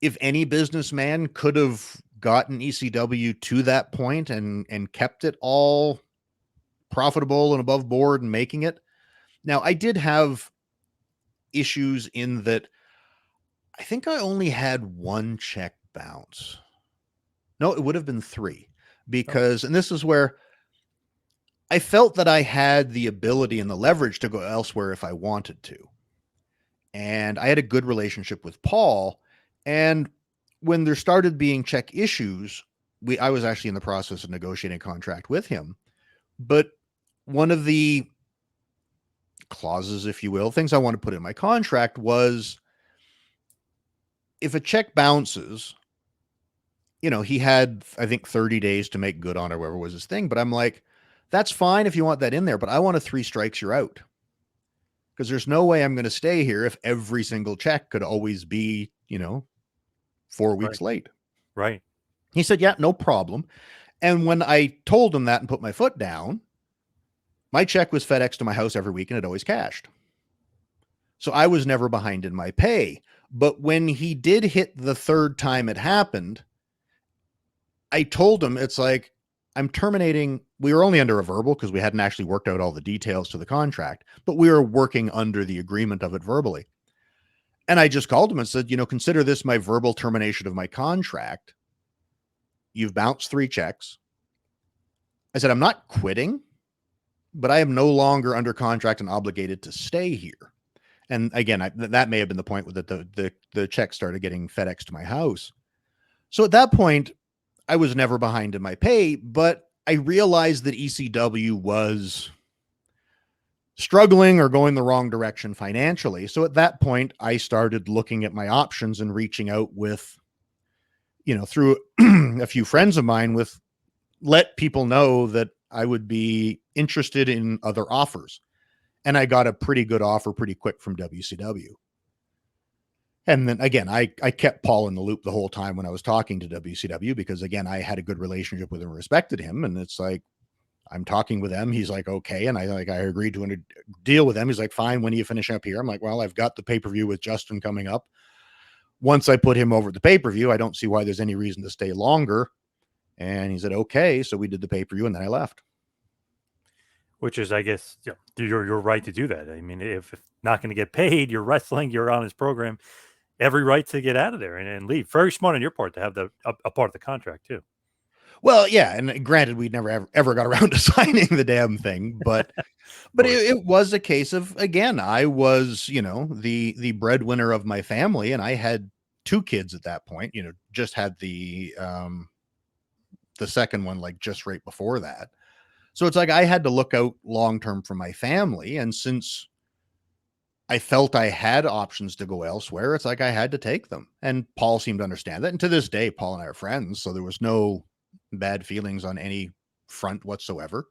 if any businessman could have gotten ECW to that point and kept it all profitable and above board and making it. Now, I did have issues in that I think I only had one check bounce. No, it would have been three, because, and this is where I felt that I had the ability and the leverage to go elsewhere if I wanted to. And I had a good relationship with Paul. And when there started being check issues, I was actually in the process of negotiating a contract with him. But one of the clauses, if you will, things I want to put in my contract was, if a check bounces, he had, I think, 30 days to make good on it, or whatever was his thing. But I'm like, that's fine if you want that in there, but I want a 3 strikes, you're out. Because there's no way I'm going to stay here if every single check could always be, 4 weeks late. Right. He said, yeah, no problem. And when I told him that and put my foot down, my check was FedEx to my house every week, and it always cashed. So I was never behind in my pay. But when he did hit the third time it happened, I told him, it's like, I'm terminating. We were only under a verbal because we hadn't actually worked out all the details to the contract, but we were working under the agreement of it verbally. And I just called him and said, consider this my verbal termination of my contract. You've bounced 3 checks. I said, I'm not quitting, but I am no longer under contract and obligated to stay here. And again, that may have been the point with the check started getting FedEx to my house. So at that point, I was never behind in my pay, but I realized that ECW was struggling or going the wrong direction financially. So at that point, I started looking at my options and reaching out with, through a few friends of mine, with let people know that I would be interested in other offers. And I got a pretty good offer pretty quick from WCW. And then again, I kept Paul in the loop the whole time when I was talking to WCW, because again, I had a good relationship with him, respected him. And it's like, I'm talking with them. He's like, okay. And I agreed to deal with them. He's like, fine. When do you finish up here? I'm like, well, I've got the pay-per-view with Justin coming up. Once I put him over at the pay-per-view, I don't see why there's any reason to stay longer. And he said, okay. So we did the pay-per-view, and then I left. Which is, I guess, you're right to do that. I mean, if not going to get paid, you're wrestling, you're on his program, every right to get out of there and leave. Very smart on your part to have a part of the contract too. Well, yeah, and granted, we never ever got around to signing the damn thing, but it was a case of, again, I was, the breadwinner of my family, and I had 2 kids at that point. Just had the second one like just right before that. So it's like I had to look out long term for my family, and since I felt I had options to go elsewhere, it's like I had to take them. And Paul seemed to understand that. And to this day, Paul and I are friends, so there was no bad feelings on any front whatsoever.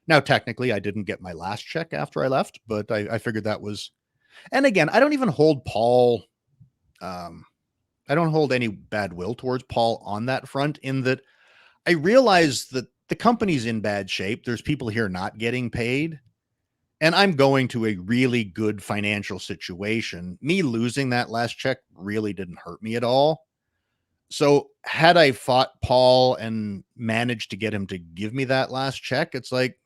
Now, technically, I didn't get my last check after I left, but I figured that was. And again, I don't even hold Paul. I don't hold any bad will towards Paul on that front, in that I realize that the company's in bad shape. There's people here not getting paid. And I'm going to a really good financial situation. Me losing that last check really didn't hurt me at all. So had I fought Paul and managed to get him to give me that last check, it's like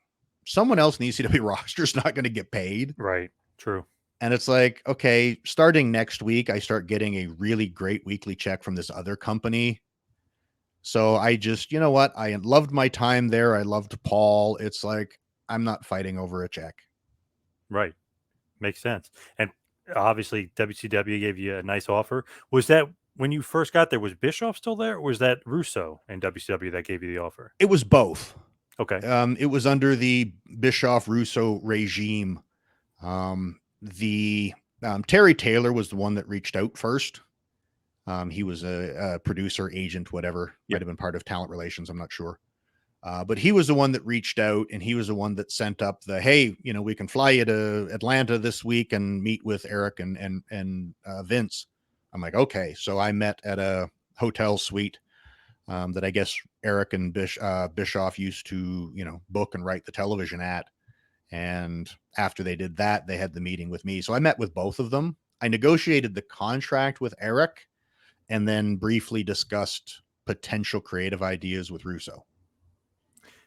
someone else in the ECW roster is not going to get paid. Right. True. And it's like, okay, starting next week, I start getting a really great weekly check from this other company. So I just, you know what? I loved my time there. I loved Paul. It's like, I'm not fighting over a check. Right. Makes sense. And obviously WCW gave you a nice offer. Was that when you first got there, was Bischoff still there, or was that Russo and WCW that gave you the offer? It was both. Okay. It was under the Bischoff Russo regime. Terry Taylor was the one that reached out first. He was a producer, agent, whatever. Might have been part of talent relations. I'm not sure. But he was the one that reached out, and he was the one that sent up the, hey, we can fly you to Atlanta this week and meet with Eric and Vince. I'm like, okay. So I met at a hotel suite that I guess Eric and Bischoff used to, book and write the television at. And after they did that, they had the meeting with me. So I met with both of them. I negotiated the contract with Eric and then briefly discussed potential creative ideas with Russo.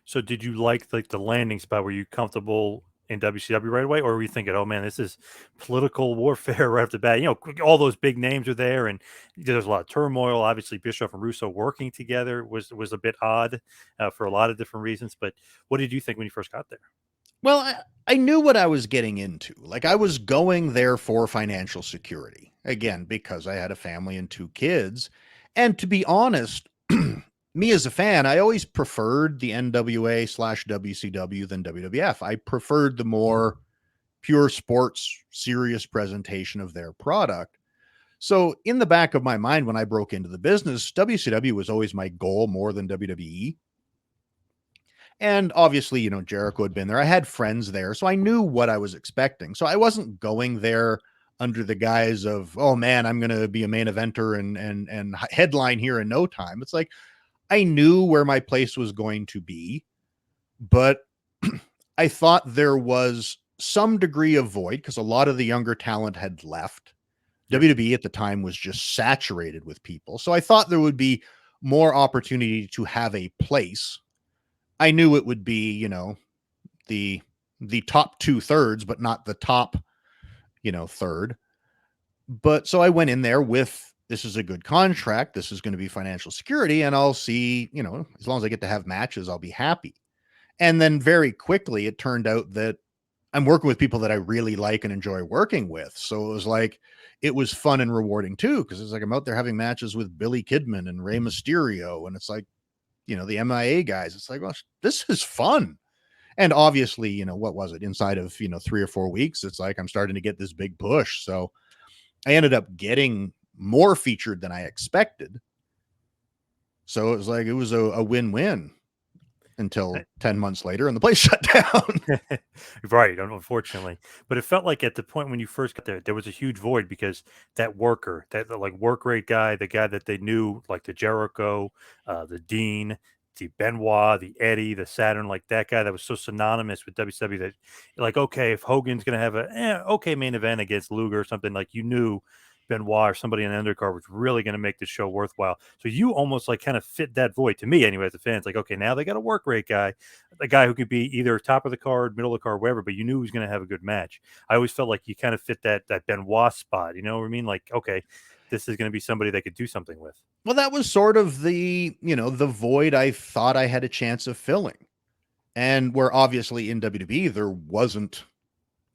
So did you like the landing spot? Were you comfortable in WCW right away, or were you thinking, "Oh man, this is political warfare right off the bat"? All those big names are there, and there's a lot of turmoil. Obviously, Bischoff and Russo working together was a bit odd for a lot of different reasons. But what did you think when you first got there? Well, I knew what I was getting into. Like, I was going there for financial security. Again, because I had a family and 2 kids. And to be honest, me as a fan, I always preferred the NWA/WCW than WWF. I preferred the more pure sports, serious presentation of their product. So in the back of my mind, when I broke into the business, WCW was always my goal more than WWE. And obviously, Jericho had been there. I had friends there, so I knew what I was expecting. So I wasn't going there under the guise of, oh man, I'm going to be a main eventer and headline here in no time. It's like, I knew where my place was going to be, but I thought there was some degree of void because a lot of the younger talent had left. Yep. WWE at the time was just saturated with people. So I thought there would be more opportunity to have a place. I knew it would be, the top 2/3, but not the top, third. But so I went in there with, this is a good contract. This is going to be financial security. And I'll see, as long as I get to have matches, I'll be happy. And then very quickly, it turned out that I'm working with people that I really like and enjoy working with. So it was like, it was fun and rewarding too. Cause it's like, I'm out there having matches with Billy Kidman and Rey Mysterio. And it's like, the MIA guys. It's like, well, this is fun. And obviously, what was it inside of, 3 or 4 weeks? It's like, I'm starting to get this big push. So I ended up getting more featured than I expected. So it was like, it was a win-win until 10 months later and the place shut down. Right, unfortunately. But it felt like at the point when you first got there, there was a huge void because that worker, that like work rate guy, the guy that they knew, like the Jericho, the Dean, the Benoit, the Eddie, the Saturn, like that guy that was so synonymous with WCW that, like, okay, if Hogan's going to have a okay main event against Luger or something, like you knew Benoit or somebody in the undercard was really going to make the show worthwhile. So you almost like kind of fit that void to me anyway as a fan. It's like, okay, now they got a work rate guy, a guy who could be either top of the card, middle of the card, wherever, but you knew he was going to have a good match. I always felt like you kind of fit that Benoit spot. You know what I mean? Like, okay, this is going to be somebody they could do something with. Well, that was sort of the, the void I thought I had a chance of filling. And where obviously in WWE, there wasn't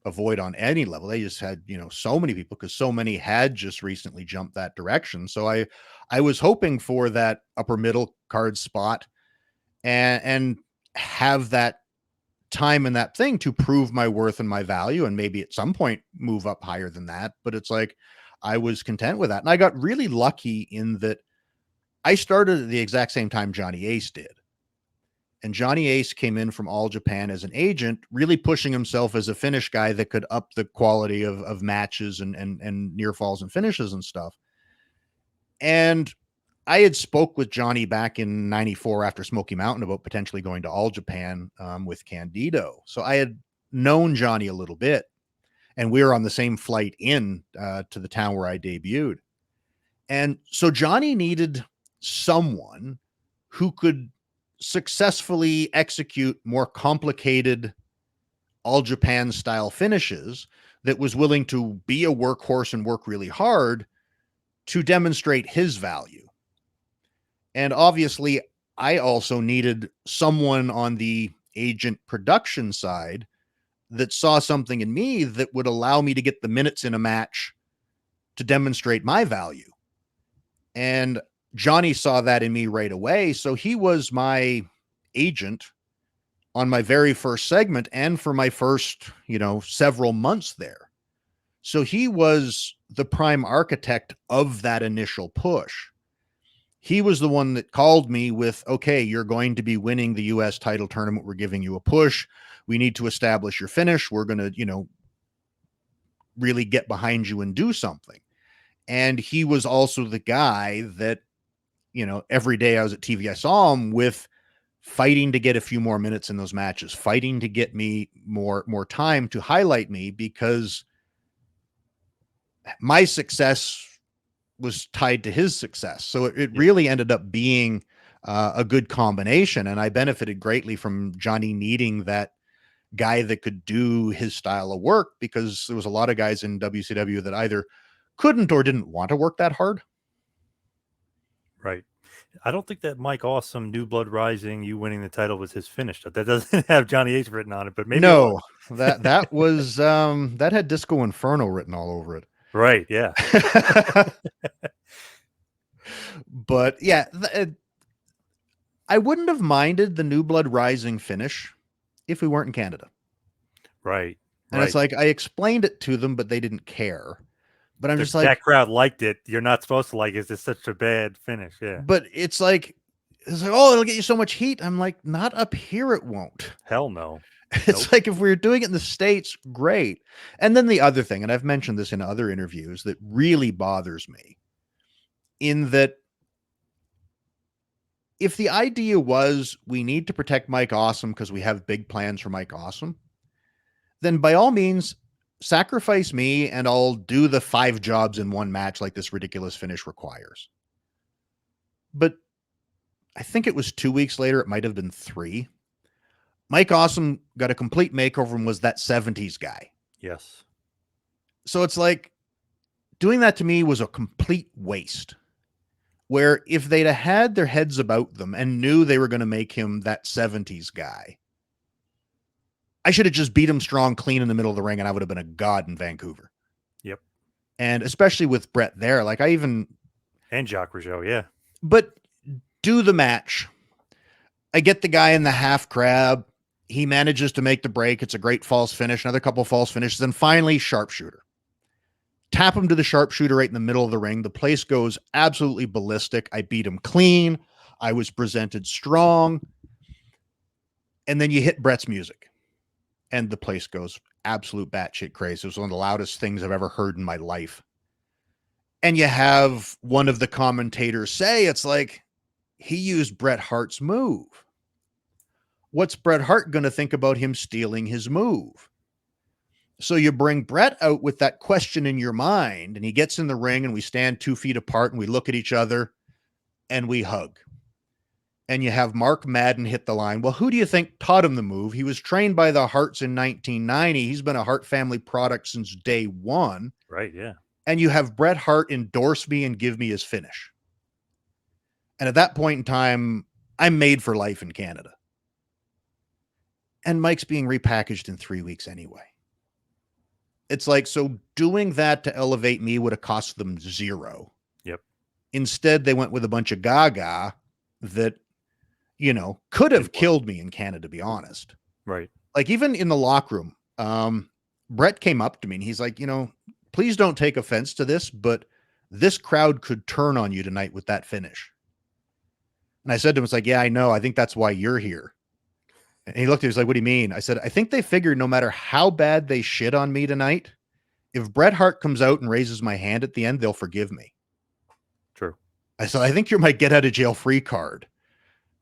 a void on any level. They just had, so many people because so many had just recently jumped that direction. So I was hoping for that upper middle card spot and have that time in that thing to prove my worth and my value. And maybe at some point move up higher than that. But it's like, I was content with that. And I got really lucky in that I started at the exact same time Johnny Ace did. And Johnny Ace came in from All Japan as an agent, really pushing himself as a finish guy that could up the quality of matches and near falls and finishes and stuff. And I had spoke with Johnny back in '94 after Smoky Mountain about potentially going to All Japan with Candido. So I had known Johnny a little bit, and we were on the same flight in to the town where I debuted. And so Johnny needed someone who could successfully execute more complicated All Japan style finishes, that was willing to be a workhorse and work really hard to demonstrate his value. And obviously, I also needed someone on the agent production side that saw something in me that would allow me to get the minutes in a match to demonstrate my value. And Johnny saw that in me right away. So he was my agent on my very first segment and for my first, several months there. So he was the prime architect of that initial push. He was the one that called me with, okay, you're going to be winning the US title tournament. We're giving you a push. We need to establish your finish. We're going to, really get behind you and do something. And he was also the guy that, every day I was at TV, I saw him with fighting to get a few more minutes in those matches, fighting to get me more time to highlight me, because my success was tied to his success. So it really ended up being a good combination. And I benefited greatly from Johnny needing that guy that could do his style of work, because there was a lot of guys in WCW that either couldn't or didn't want to work that hard. Right. I don't think that Mike Awesome, New Blood Rising, you winning the title was his finish. That doesn't have Johnny Ace written on it, but maybe no, that was that had Disco Inferno written all over it. Right. Yeah. But yeah, I wouldn't have minded the New Blood Rising finish if we weren't in Canada. Right. And it's like, I explained it to them, but they didn't care. But I'm just like, that crowd liked it. You're not supposed to like it. It's such a bad finish. Yeah. But it's like, oh, it'll get you so much heat. I'm like, not up here. It won't. Hell no. It's like, if we were doing it in the States, great. And then the other thing, and I've mentioned this in other interviews, that really bothers me, in that if the idea was we need to protect Mike Awesome because we have big plans for Mike Awesome, then by all means, sacrifice me and I'll do the 5 jobs in one match like this ridiculous finish requires. But I think it was 2 weeks later, it might have been 3. Mike Awesome got a complete makeover and was that 70s guy. Yes. So it's like, doing that to me was a complete waste. Where if they'd have had their heads about them and knew they were going to make him that 70s guy, I should have just beat him strong, clean in the middle of the ring, and I would have been a god in Vancouver. Yep. And especially with Brett there, like and Jacques Rougeau, yeah. But do the match. I get the guy in the half crab. He manages to make the break. It's a great false finish, another couple false finishes, and finally sharpshooter. Tap him to the sharpshooter right in the middle of the ring. The place goes absolutely ballistic. I beat him clean. I was presented strong. And then you hit Brett's music. And the place goes absolute batshit crazy. It was one of the loudest things I've ever heard in my life. And you have one of the commentators say, it's like, he used Bret Hart's move. What's Bret Hart going to think about him stealing his move? So you bring Bret out with that question in your mind, and he gets in the ring, and we stand 2 feet apart, and we look at each other, and we hug. And you have Mark Madden hit the line. Well, who do you think taught him the move? He was trained by the Harts in 1990. He's been a Hart family product since day one. Right, yeah. And you have Bret Hart endorse me and give me his finish. And at that point in time, I'm made for life in Canada. And Mike's being repackaged in 3 weeks anyway. It's like, so doing that to elevate me would have cost them 0. Yep. Instead, they went with a bunch of gaga that, could have killed me in Canada, to be honest. Right. Like, even in the locker room, Bret came up to me and he's like, please don't take offense to this, but this crowd could turn on you tonight with that finish. And I said to him, it's like, yeah, I know. I think that's why you're here. And he looked at me, he was like, what do you mean? I said, I think they figured no matter how bad they shit on me tonight, if Bret Hart comes out and raises my hand at the end, they'll forgive me. True. I said, I think you're my get out of jail free card.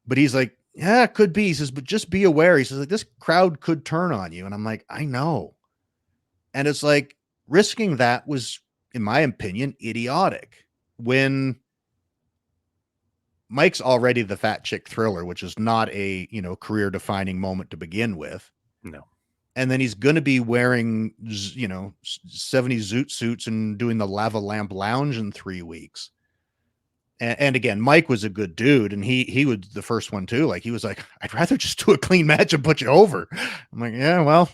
But he's like, yeah, it could be. He says, but just be aware. He says, like, this crowd could turn on you. And I'm like, I know. And it's like, risking that was, in my opinion, idiotic. When Mike's already the fat chick thriller, which is not a, career defining moment to begin with. No. And then he's going to be wearing, 70s zoot suits and doing the lava lamp lounge in 3 weeks. And again, Mike was a good dude, and he was the first one too. Like, he was like, I'd rather just do a clean match and put you over. I'm like, yeah, well,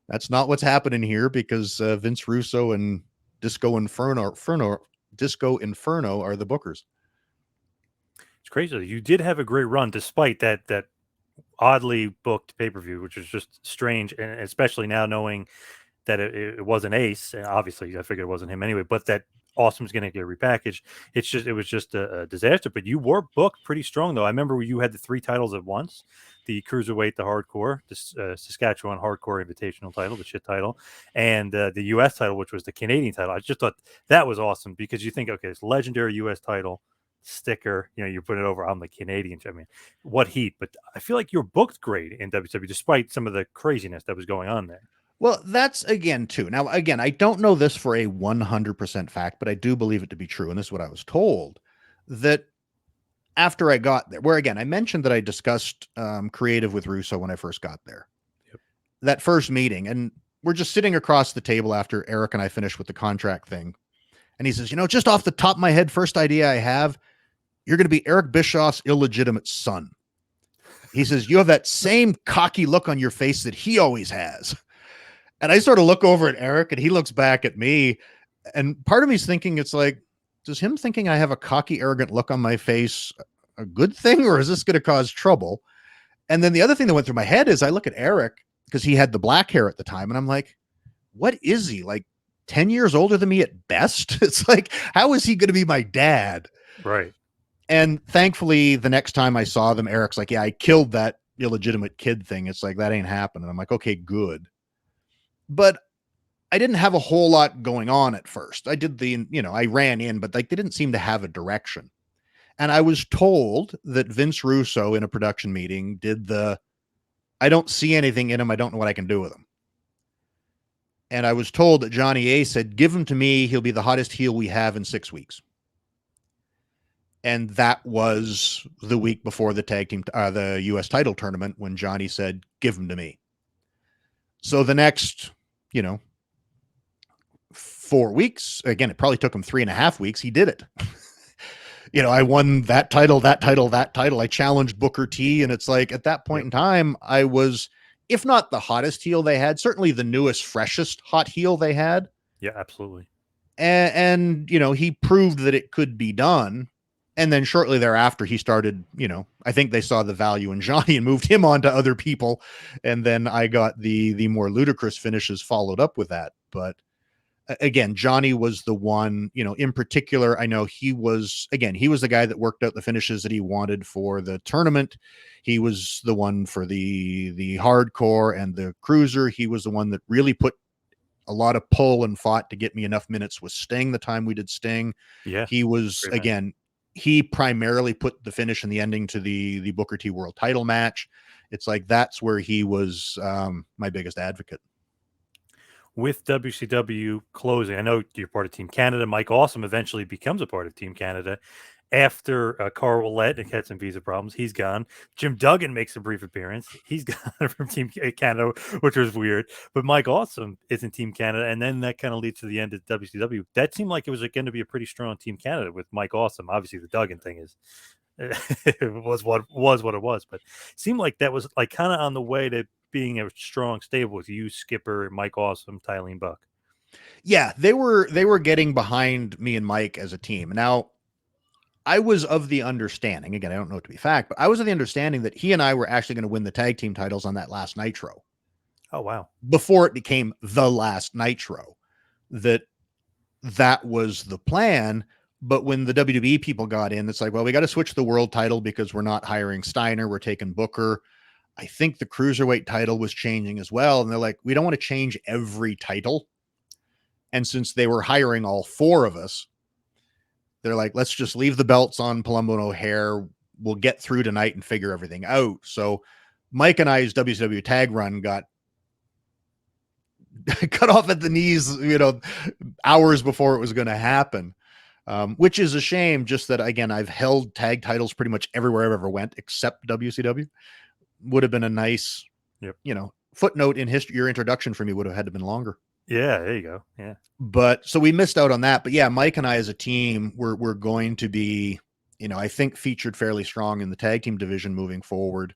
that's not what's happening here, because Vince Russo and Disco Inferno are the bookers. It's crazy. You did have a great run despite that oddly booked pay-per-view, which is just strange, and especially now knowing that it wasn't Ace, and obviously I figured it wasn't him anyway, but that Awesome's going to get repackaged. It was just a disaster. But you were booked pretty strong, though. I remember you had the 3 titles at once: the cruiserweight, the hardcore, the Saskatchewan hardcore invitational title, the shit title, and the U.S. title, which was the Canadian title. I just thought that was awesome because you think, okay, it's legendary U.S. title sticker. You put it over on the Canadian. I mean, what heat? But I feel like you're booked great in WWE despite some of the craziness that was going on there. Well, that's again too. Now, again, I don't know this for a 100% fact, but I do believe it to be true. And this is what I was told, that after I got there, where again, I mentioned that I discussed creative with Russo when I first got there. Yep. That first meeting, and we're just sitting across the table after Eric and I finished with the contract thing. And he says, just off the top of my head, first idea I have, you're going to be Eric Bischoff's illegitimate son. He says, you have that same cocky look on your face that he always has. And I sort of look over at Eric and he looks back at me. And part of me's thinking, it's like, does him thinking I have a cocky, arrogant look on my face a good thing, or is this going to cause trouble? And then the other thing that went through my head is I look at Eric because he had the black hair at the time. And I'm like, what is he, like 10 years older than me at best? It's like, how is he going to be my dad? Right. And thankfully, the next time I saw them, Eric's like, yeah, I killed that illegitimate kid thing. It's like, that ain't happening. I'm like, okay, good. But I didn't have a whole lot going on at first. I did I ran in, but like they didn't seem to have a direction. And I was told that Vince Russo in a production meeting did I don't see anything in him. I don't know what I can do with him. And I was told that Johnny A said, give him to me. He'll be the hottest heel we have in 6 weeks. And that was the week before the the U.S. title tournament when Johnny said, give him to me. So the next, 4 weeks, again, it probably took him 3.5 weeks. He did it. I won that title. I challenged Booker T. And it's like, at that point in time, I was, if not the hottest heel they had, certainly the newest, freshest hot heel they had. Yeah, absolutely. And he proved that it could be done. And then shortly thereafter, he started, I think they saw the value in Johnny and moved him on to other people. And then I got the more ludicrous finishes followed up with that. But again, Johnny was the one, in particular, I know he was the guy that worked out the finishes that he wanted for the tournament. He was the one for the hardcore and the cruiser. He was the one that really put a lot of pull and fought to get me enough minutes with Sting the time we did Sting. Yeah. He was, again, he primarily put the finish and the ending to the Booker T world title match. It's like, that's where he was my biggest advocate. With WCW closing, I know you're part of Team Canada. Mike Awesome eventually becomes a part of Team Canada after Carl Ouellette and had some visa problems. He's gone. Jim Duggan makes a brief appearance. He's gone from Team Canada, which was weird. But Mike Awesome is in Team Canada, and then that kind of leads to the end of WCW. That seemed like it was going to be a pretty strong Team Canada with Mike Awesome. Obviously, the Duggan thing is it was what it was, but it seemed like that was like kind of on the way to being a strong stable with you, Skipper, Mike Awesome, Tylene Buck. Yeah, they were getting behind me and Mike as a team. Now, I was of the understanding, again, I don't know it to be fact, but I was of the understanding that he and I were actually going to win the tag team titles on that last Nitro. Oh, wow. Before it became the last Nitro, that was the plan. But when the WWE people got in, it's like, well, we got to switch the world title because we're not hiring Steiner. We're taking Booker. I think the cruiserweight title was changing as well. And they're like, we don't want to change every title. And since they were hiring all 4 of us, they're like, let's just leave the belts on Palumbo and O'Hare. We'll get through tonight and figure everything out. So Mike and I's WCW tag run got cut off at the knees, hours before it was going to happen, which is a shame. Just that, again, I've held tag titles pretty much everywhere I've ever went, except WCW. Would have been a nice, footnote in history. Your introduction for me would have had to been longer. Yeah, there you go. Yeah. But so we missed out on that. But yeah, Mike and I as a team, we're going to be, I think featured fairly strong in the tag team division moving forward.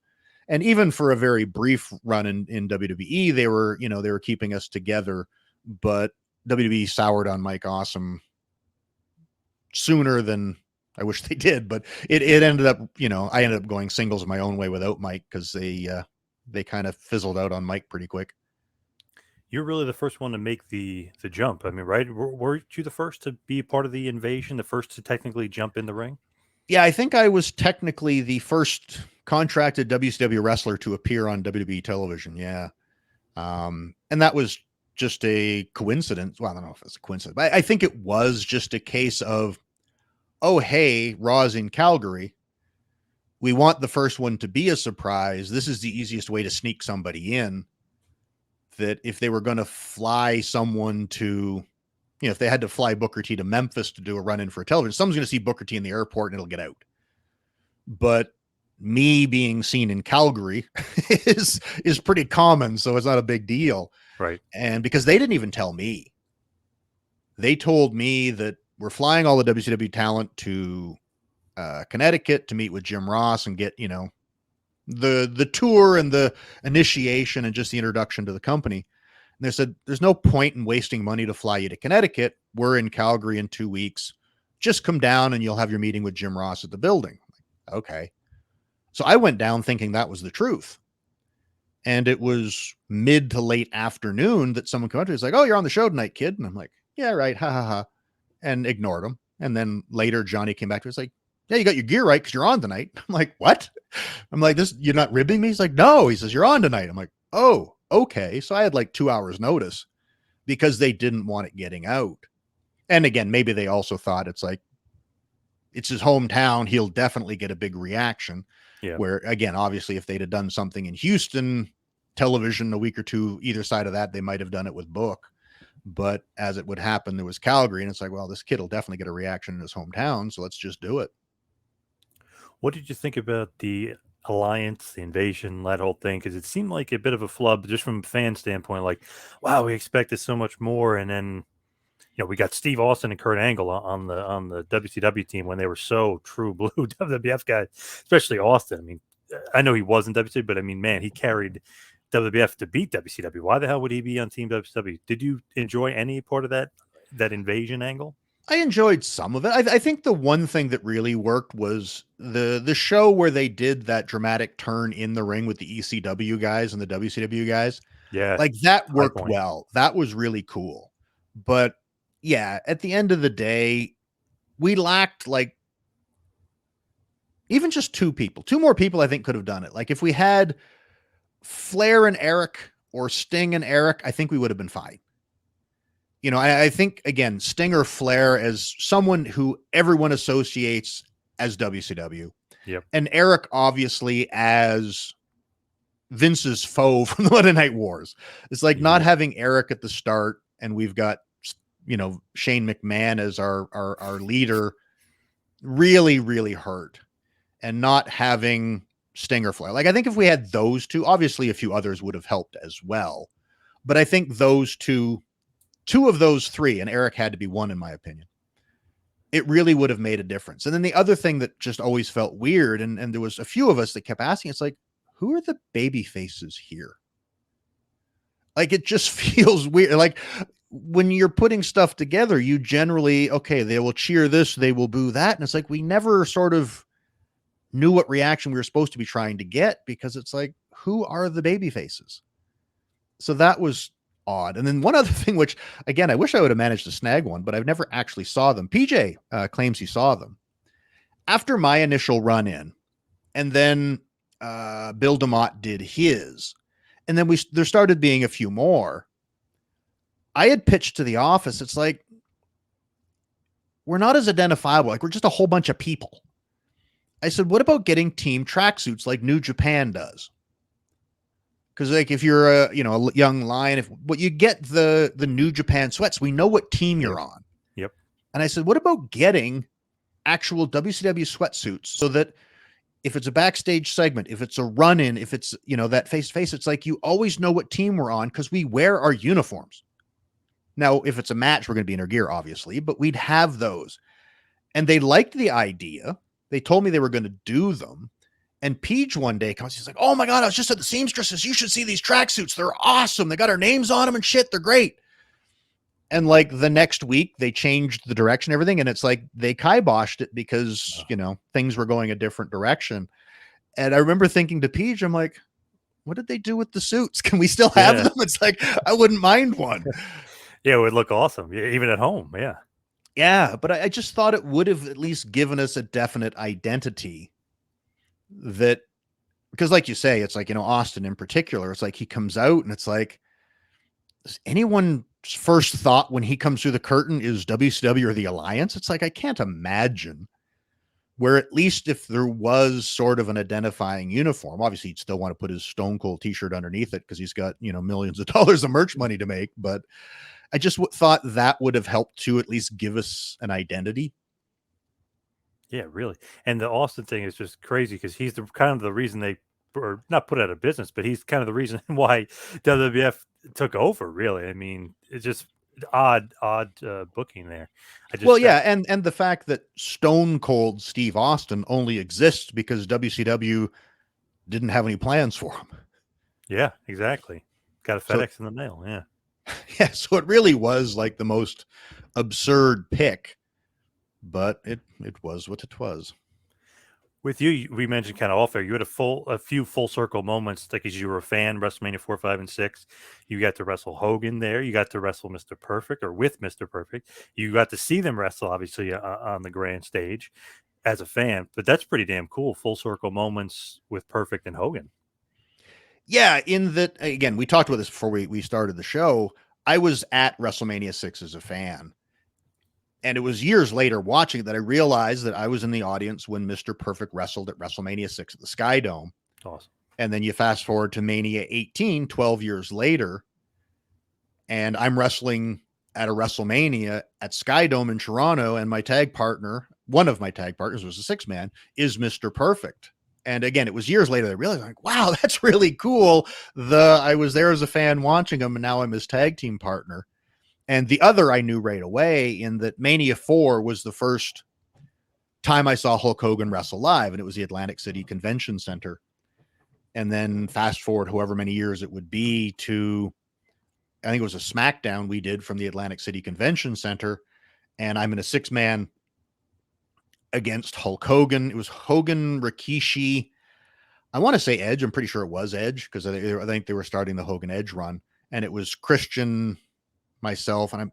And even for a very brief run in WWE, they were keeping us together, but WWE soured on Mike Awesome sooner than I wish they did. But it ended up, I ended up going singles my own way without Mike because they kind of fizzled out on Mike pretty quick. You're really the first one to make the jump. I mean, right? Weren't you the first to be part of the invasion, the first to technically jump in the ring? Yeah, I think I was technically the first contracted WCW wrestler to appear on WWE television. Yeah. And that was just a coincidence. Well, I don't know if it's a coincidence, but I think it was just a case of, oh, hey, Raw's in Calgary. We want the first one to be a surprise. This is the easiest way to sneak somebody in. That if they were going to fly someone to, if they had to fly Booker T to Memphis to do a run in for a television, someone's going to see Booker T in the airport and it'll get out. But me being seen in Calgary is pretty common, so it's not a big deal. Right. And because they didn't even tell me, they told me that we're flying all the WCW talent to Connecticut to meet with Jim Ross and get, the tour and the initiation and just the introduction to the company. And they said, there's no point in wasting money to fly you to Connecticut. We're in Calgary in 2 weeks. Just come down and you'll have your meeting with Jim Ross at the building. Okay. So I went down thinking that was the truth. And it was mid to late afternoon that someone came up to me. It's like, oh, you're on the show tonight, kid. And I'm like, yeah, right. Ha ha ha. And ignored him. And then later Johnny came back to me. It's like, yeah, you got your gear right because you're on tonight. I'm like, what? I'm like, you're not ribbing me? He's like, no. He says, you're on tonight. I'm like, oh, okay. So I had like 2 hours notice because they didn't want it getting out. And again, maybe they also thought it's like, it's his hometown. He'll definitely get a big reaction. Yeah. Where again, obviously, if they'd have done something in Houston television a week or two, either side of that, they might have done it with Book. But as it would happen, there was Calgary, and it's like, well, this kid will definitely get a reaction in his hometown, so let's just do it. What did you think about the alliance, the invasion, that whole thing? Because it seemed like a bit of a flub, just from a fan standpoint. Like, wow, we expected so much more, and then we got Steve Austin and Kurt Angle on the WCW team when they were so true blue WWF guys, especially Austin. I mean, I know he wasn't WCW, but I mean, man, he carried WWF to beat WCW. Why the hell would he be on Team WCW? Did you enjoy any part of that invasion angle? I enjoyed some of it. I think the one thing that really worked was the show where they did that dramatic turn in the ring with the ECW guys and the WCW guys. Yeah, like that worked well. That was really cool. But yeah, at the end of the day, we lacked like even just two more people I think could have done it. Like if we had Flair and Eric or Sting and Eric, I think we would have been fine. I think again, Sting or Flair as someone who everyone associates as WCW. Yep. And Eric obviously as Vince's foe from the Monday Night Wars. It's like not having Eric at the start and we've got Shane McMahon as our leader really, really hurt. And not having Sting or Flair. Like I think if we had those two, obviously a few others would have helped as well. But I think those two of those three, and Eric had to be one in my opinion, it really would have made a difference. And then the other thing that just always felt weird, and there was a few of us that kept asking, it's like, who are the baby faces here? Like it just feels weird. Like when you're putting stuff together, you generally, okay, they will cheer this, they will boo that. And it's like, we never sort of knew what reaction we were supposed to be trying to get because it's like, who are the baby faces? So that was odd. And then one other thing, which again, I wish I would have managed to snag one, but I've never actually saw them. PJ claims he saw them after my initial run in. And then Bill DeMott did his. And then there started being a few more. I had pitched to the office. It's like, we're not as identifiable. Like we're just a whole bunch of people. I said, what about getting team tracksuits like New Japan does? Because like if you're a young lion, but you get the New Japan sweats, we know what team you're on. Yep. And I said, what about getting actual WCW sweatsuits so that if it's a backstage segment, if it's a run-in, if it's that face-to-face, it's like you always know what team we're on because we wear our uniforms. Now, if it's a match, we're going to be in our gear, obviously, but we'd have those. And they liked the idea. They told me they were going to do them. And Peach one day comes, he's like, oh my God, I was just at the seamstresses. You should see these tracksuits. They're awesome. They got our names on them and shit. They're great. And like the next week they changed the direction, everything. And it's like, they kiboshed it because, things were going a different direction. And I remember thinking to Peach, I'm like, what did they do with the suits? Can we still have them? It's like, I wouldn't mind one. Yeah, it would look awesome, even at home. Yeah. Yeah, but I just thought it would have at least given us a definite identity that, because like you say, it's like, Austin in particular, it's like he comes out and it's like, does anyone's first thought when he comes through the curtain is WCW or the Alliance? It's like, I can't imagine where, at least if there was sort of an identifying uniform, obviously he'd still want to put his Stone Cold t-shirt underneath it because he's got, millions of dollars of merch money to make. But I just thought that would have helped to at least give us an identity. Yeah, really. And the Austin thing is just crazy because he's the kind of the reason they, or not put out of business, but he's kind of the reason why WWF took over. Really, I mean, it's just odd booking there. Well, yeah, and the fact that Stone Cold Steve Austin only exists because WCW didn't have any plans for him. Yeah, exactly. Got a FedEx in the mail. Yeah. Yeah, so it really was like the most absurd pick, but it was what it was. With you, we mentioned kind of off air, you had a few full circle moments, like as you were a fan, WrestleMania 4, 5, and 6. You got to wrestle Hogan there. You got to wrestle Mr. Perfect, or with Mr. Perfect. You got to see them wrestle, obviously, on the grand stage as a fan. But that's pretty damn cool. Full circle moments with Perfect and Hogan. Yeah, in that, again, we talked about this before we started the show. I was at WrestleMania 6 as a fan. And it was years later watching it that I realized that I was in the audience when Mr. Perfect wrestled at WrestleMania 6 at the Sky Dome. Awesome. And then you fast forward to Mania 18, 12 years later, and I'm wrestling at a WrestleMania at Sky Dome in Toronto, and my tag partner, one of my tag partners was a 6-man, is Mr. Perfect. And again, it was years later that I realized, like, wow, that's really cool. I was there as a fan watching him, and now I'm his tag team partner. And the other I knew right away, in that Mania 4 was the first time I saw Hulk Hogan wrestle live, and it was the Atlantic City Convention Center. And then fast forward however many years it would be to, I think it was a SmackDown we did from the Atlantic City Convention Center, and I'm in a 6-man against Hulk Hogan. It was Hogan, Rikishi, I want to say Edge. I'm pretty sure it was Edge because I think they were starting the Hogan Edge run, and it was Christian, myself, and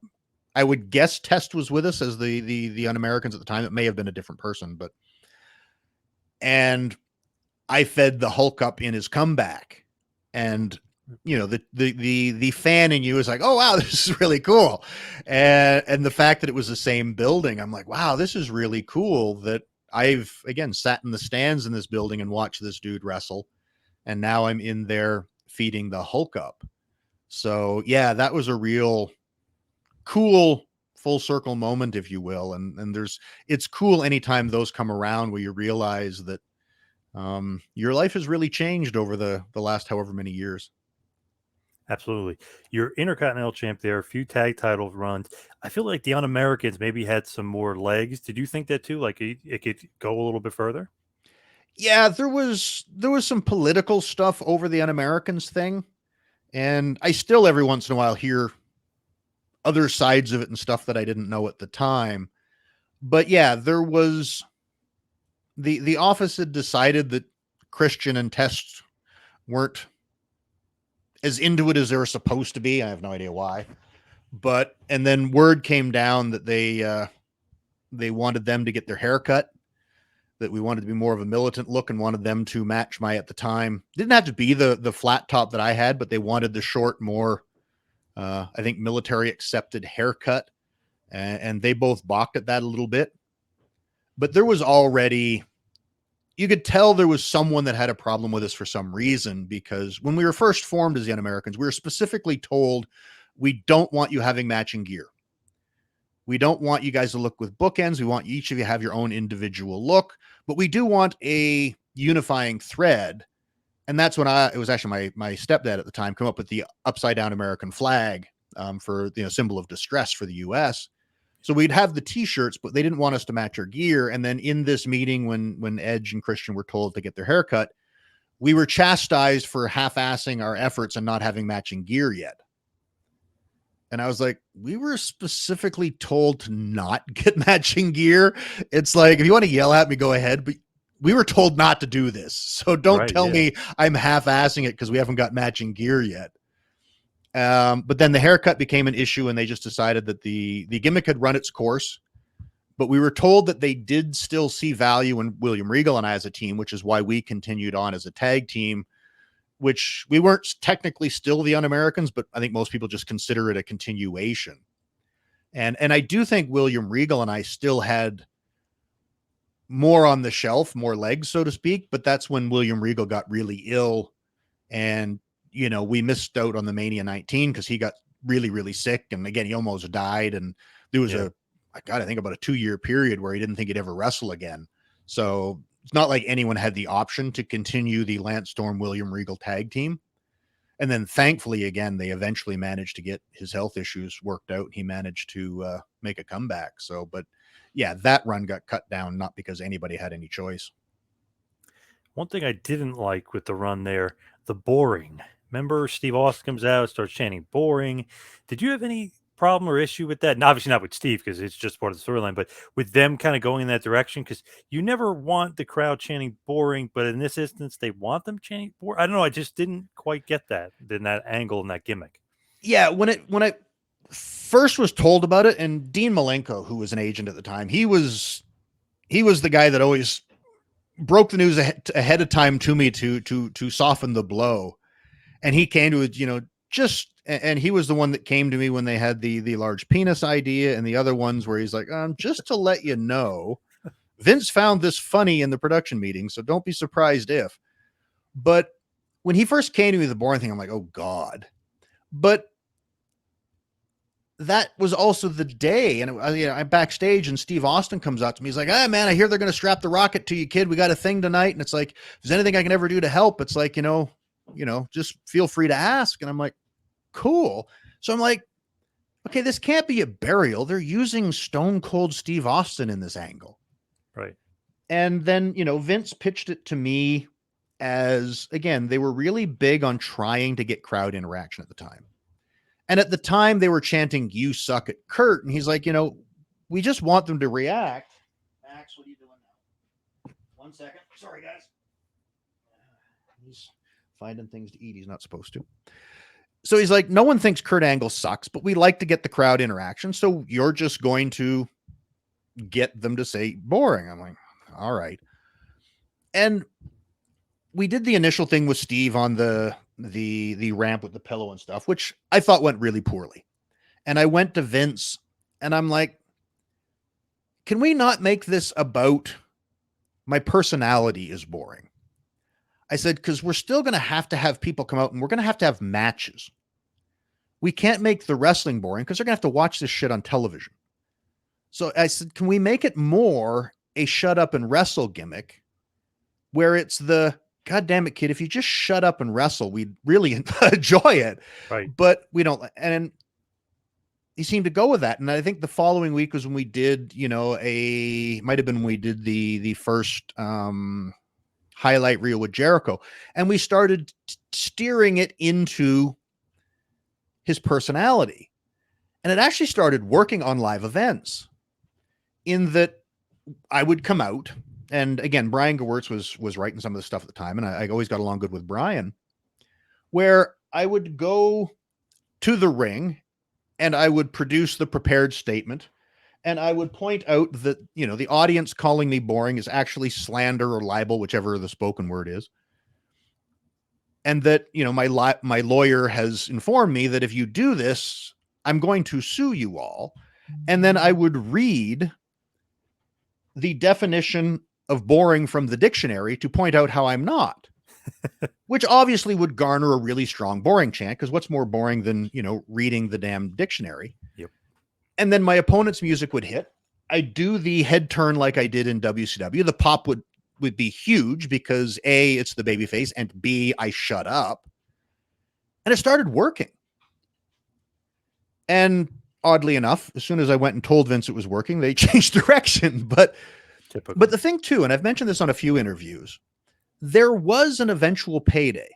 I would guess Test was with us as the Un-Americans at the time. It may have been a different person, and I fed the Hulk up in his comeback, and the fan in you is like, oh wow, this is really cool, and the fact that it was the same building, I'm like, wow, this is really cool that I've again sat in the stands in this building and watched this dude wrestle, and now I'm in there feeding the Hulk up. So yeah, that was a real cool full circle moment, if you will. And it's cool anytime those come around where you realize that your life has really changed over the last however many years. Absolutely. You're Intercontinental champ there, a few tag title runs. I feel like the Un-Americans maybe had some more legs. Did you think that too? Like it could go a little bit further? Yeah, there was some political stuff over the Un-Americans thing. And I still every once in a while hear other sides of it and stuff that I didn't know at the time. But yeah, there was the office had decided that Christian and Test weren't as into it as they were supposed to be. I have no idea why. And then word came down that they wanted them to get their hair cut, that we wanted to be more of a militant look and wanted them to match my, at the time, didn't have to be the flat top that I had, but they wanted the short, more I think military accepted haircut, and they both balked at that a little bit. But there was already, you could tell there was someone that had a problem with us for some reason, because when we were first formed as the Un-Americans, we were specifically told, we don't want you having matching gear. We don't want you guys to look with bookends. We want each of you to have your own individual look, but we do want a unifying thread. And that's when it was actually my stepdad at the time come up with the upside down American flag for symbol of distress for the US. So we'd have the t-shirts, but they didn't want us to match our gear. And then in this meeting, when Edge and Christian were told to get their haircut, we were chastised for half-assing our efforts and not having matching gear yet. And I was like, we were specifically told to not get matching gear. It's like, if you want to yell at me, go ahead, but we were told not to do this. So don't tell yeah. me I'm half-assing it because we haven't got matching gear yet. But then the haircut became an issue, and they just decided that the gimmick had run its course. But we were told that they did still see value in William Regal and I as a team, which is why we continued on as a tag team, which we weren't technically still the Un-Americans, but I think most people just consider it a continuation. And I do think William Regal and I still had more on the shelf, more legs, so to speak. But that's when William Regal got really ill, and we missed out on the Mania 19 because he got really, really sick. And again, he almost died. And there was I think about a 2-year period where he didn't think he'd ever wrestle again. So it's not like anyone had the option to continue the Lance Storm William Regal tag team. And then thankfully, again, they eventually managed to get his health issues worked out. He managed to make a comeback. So, but yeah, that run got cut down, not because anybody had any choice. One thing I didn't like with the run there, the boring. Remember, Steve Austin comes out, starts chanting boring. Did you have any problem or issue with that? And obviously not with Steve, because it's just part of the storyline, but with them kind of going in that direction, because you never want the crowd chanting boring, but in this instance, they want them chanting boring. I don't know. I just didn't quite get that in that angle and that gimmick. Yeah, when I first was told about it, and Dean Malenko, who was an agent at the time, he was the guy that always broke the news ahead of time to me to soften the blow. And he came to it, and he was the one that came to me when they had the large penis idea and the other ones where he's like, just to let you know, Vince found this funny in the production meeting, so don't be surprised if. But when he first came to me, the boring thing, I'm like, oh God. But that was also the day, and I'm backstage, and Steve Austin comes out to me. He's like, man, I hear they're going to strap the rocket to you, kid. We got a thing tonight. And it's like, if there's anything I can ever do to help, it's like, just feel free to ask. And I'm like, cool. So I'm like, okay, this can't be a burial. They're using Stone Cold Steve Austin in this angle. Right. And then, Vince pitched it to me as, again, they were really big on trying to get crowd interaction at the time. And at the time they were chanting, "You suck" at Kurt. And he's like, we just want them to react. Max, what are you doing now? 1 second. Sorry, guys. He's finding things to eat he's not supposed to. So he's like, no one thinks Kurt Angle sucks, but we like to get the crowd interaction. So you're just going to get them to say boring. I'm like, all right. And we did the initial thing with Steve on the ramp with the pillow and stuff, which I thought went really poorly. And I went to Vince and I'm like, can we not make this about my personality is boring? I said, because we're still going to have people come out and we're going to have matches. We can't make the wrestling boring because they're going to have to watch this shit on television. So I said, can we make it more a shut up and wrestle gimmick where it's the, God damn it, kid, if you just shut up and wrestle, we'd really enjoy it. Right. But we don't. And he seemed to go with that. And I think the following week was when we did, might have been when we did the first highlight reel with Jericho. And we started steering it into his personality. And it actually started working on live events in that I would come out. And again, Brian Gewirtz was writing some of the stuff at the time. And I always got along good with Brian, where I would go to the ring and I would produce the prepared statement. And I would point out that, the audience calling me boring is actually slander or libel, whichever the spoken word is. And that, my lawyer has informed me that if you do this, I'm going to sue you all. And then I would read the definition of boring from the dictionary to point out how I'm not, which obviously would garner a really strong boring chant. Because what's more boring than, reading the damn dictionary? Yep. And then my opponent's music would hit. I do the head turn like I did in WCW. The pop would be huge because A, it's the babyface, and B, I shut up. And it started working. And oddly enough, as soon as I went and told Vince it was working, they changed direction. But the thing too, and I've mentioned this on a few interviews, there was an eventual payday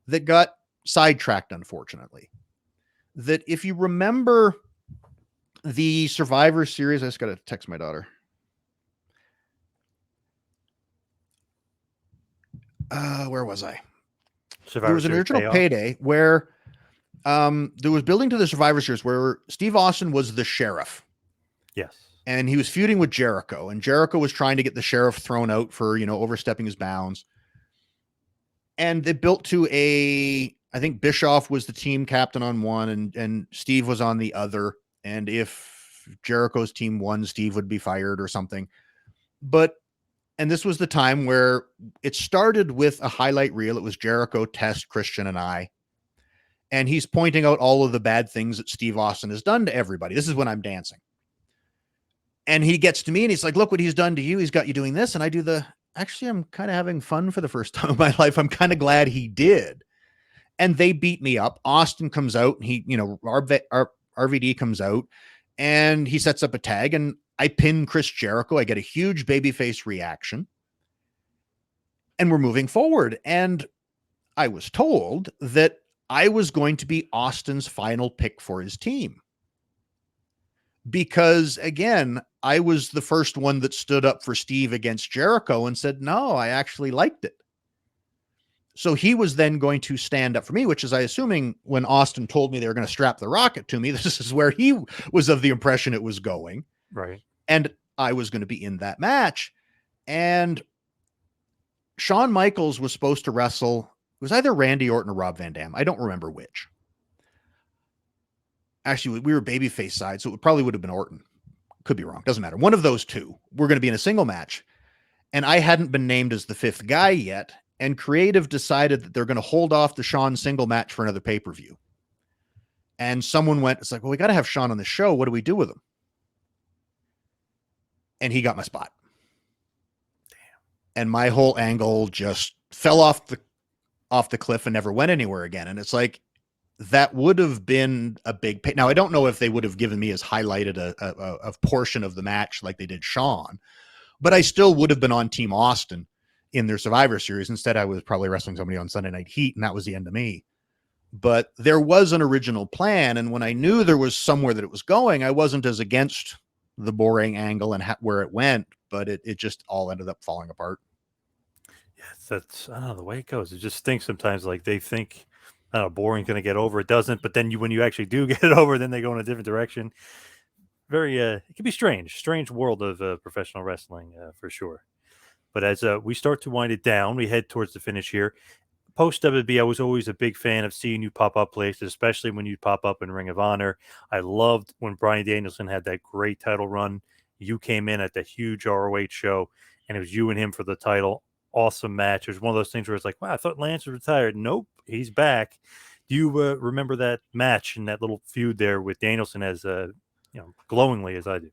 that got sidetracked, unfortunately. That if you remember the Survivor Series, I just got to text my daughter. where was I? There Survivor was an Series original payoff. Payday where there was building to the Survivor Series where Steve Austin was the sheriff. Yes. And he was feuding with Jericho, and Jericho was trying to get the sheriff thrown out for, overstepping his bounds. And they built to I think Bischoff was the team captain on one, and Steve was on the other. And if Jericho's team won, Steve would be fired or something. And this was the time where it started with a highlight reel. It was Jericho, Test, Christian, and I. And he's pointing out all of the bad things that Steve Austin has done to everybody. This is when I'm dancing. And he gets to me and he's like, look what he's done to you. He's got you doing this. And I do actually, I'm kind of having fun for the first time in my life. I'm kind of glad he did. And they beat me up. Austin comes out and he, RVD comes out and he sets up a tag and I pin Chris Jericho. I get a huge babyface reaction and we're moving forward. And I was told that I was going to be Austin's final pick for his team. Because again, I was the first one that stood up for Steve against Jericho and said, no, I actually liked it. So he was then going to stand up for me, which is, I assuming when Austin told me they were going to strap the rocket to me, this is where he was of the impression it was going. Right. And I was going to be in that match. And Shawn Michaels was supposed to wrestle. It was either Randy Orton or Rob Van Dam. I don't remember which. Actually, we were babyface side, so it probably would have been Orton. Could be wrong. Doesn't matter. One of those two. We're going to be in a single match. And I hadn't been named as the fifth guy yet. And Creative decided that they're going to hold off the Shawn single match for another pay-per-view. And someone went, it's like, well, we got to have Shawn on the show. What do we do with him? And he got my spot. Damn. And my whole angle just fell off the cliff and never went anywhere again. And it's like, that would have been a big pay. Now, I don't know if they would have given me as highlighted a portion of the match like they did Shawn, but I still would have been on Team Austin in their Survivor Series. Instead, I was probably wrestling somebody on Sunday Night Heat, and that was the end of me. But there was an original plan, and when I knew there was somewhere that it was going, I wasn't as against the boring angle and where it went, but it just all ended up falling apart. Yes, that's, I don't know, the way it goes. It just stinks sometimes. Like they think, I don't know, boring's going to get over. It doesn't. But then when you actually do get it over, then they go in a different direction. Very, it can be strange world of professional wrestling for sure. But as we start to wind it down, we head towards the finish here. Post WB, I was always a big fan of seeing you pop up places, especially when you pop up in Ring of Honor. I loved when Bryan Danielson had that great title run. You came in at the huge ROH show, and it was you and him for the title. Awesome match. It was one of those things where it's like, wow, I thought Lance was retired. Nope, he's back. Do you remember that match and that little feud there with Danielson as glowingly as I do?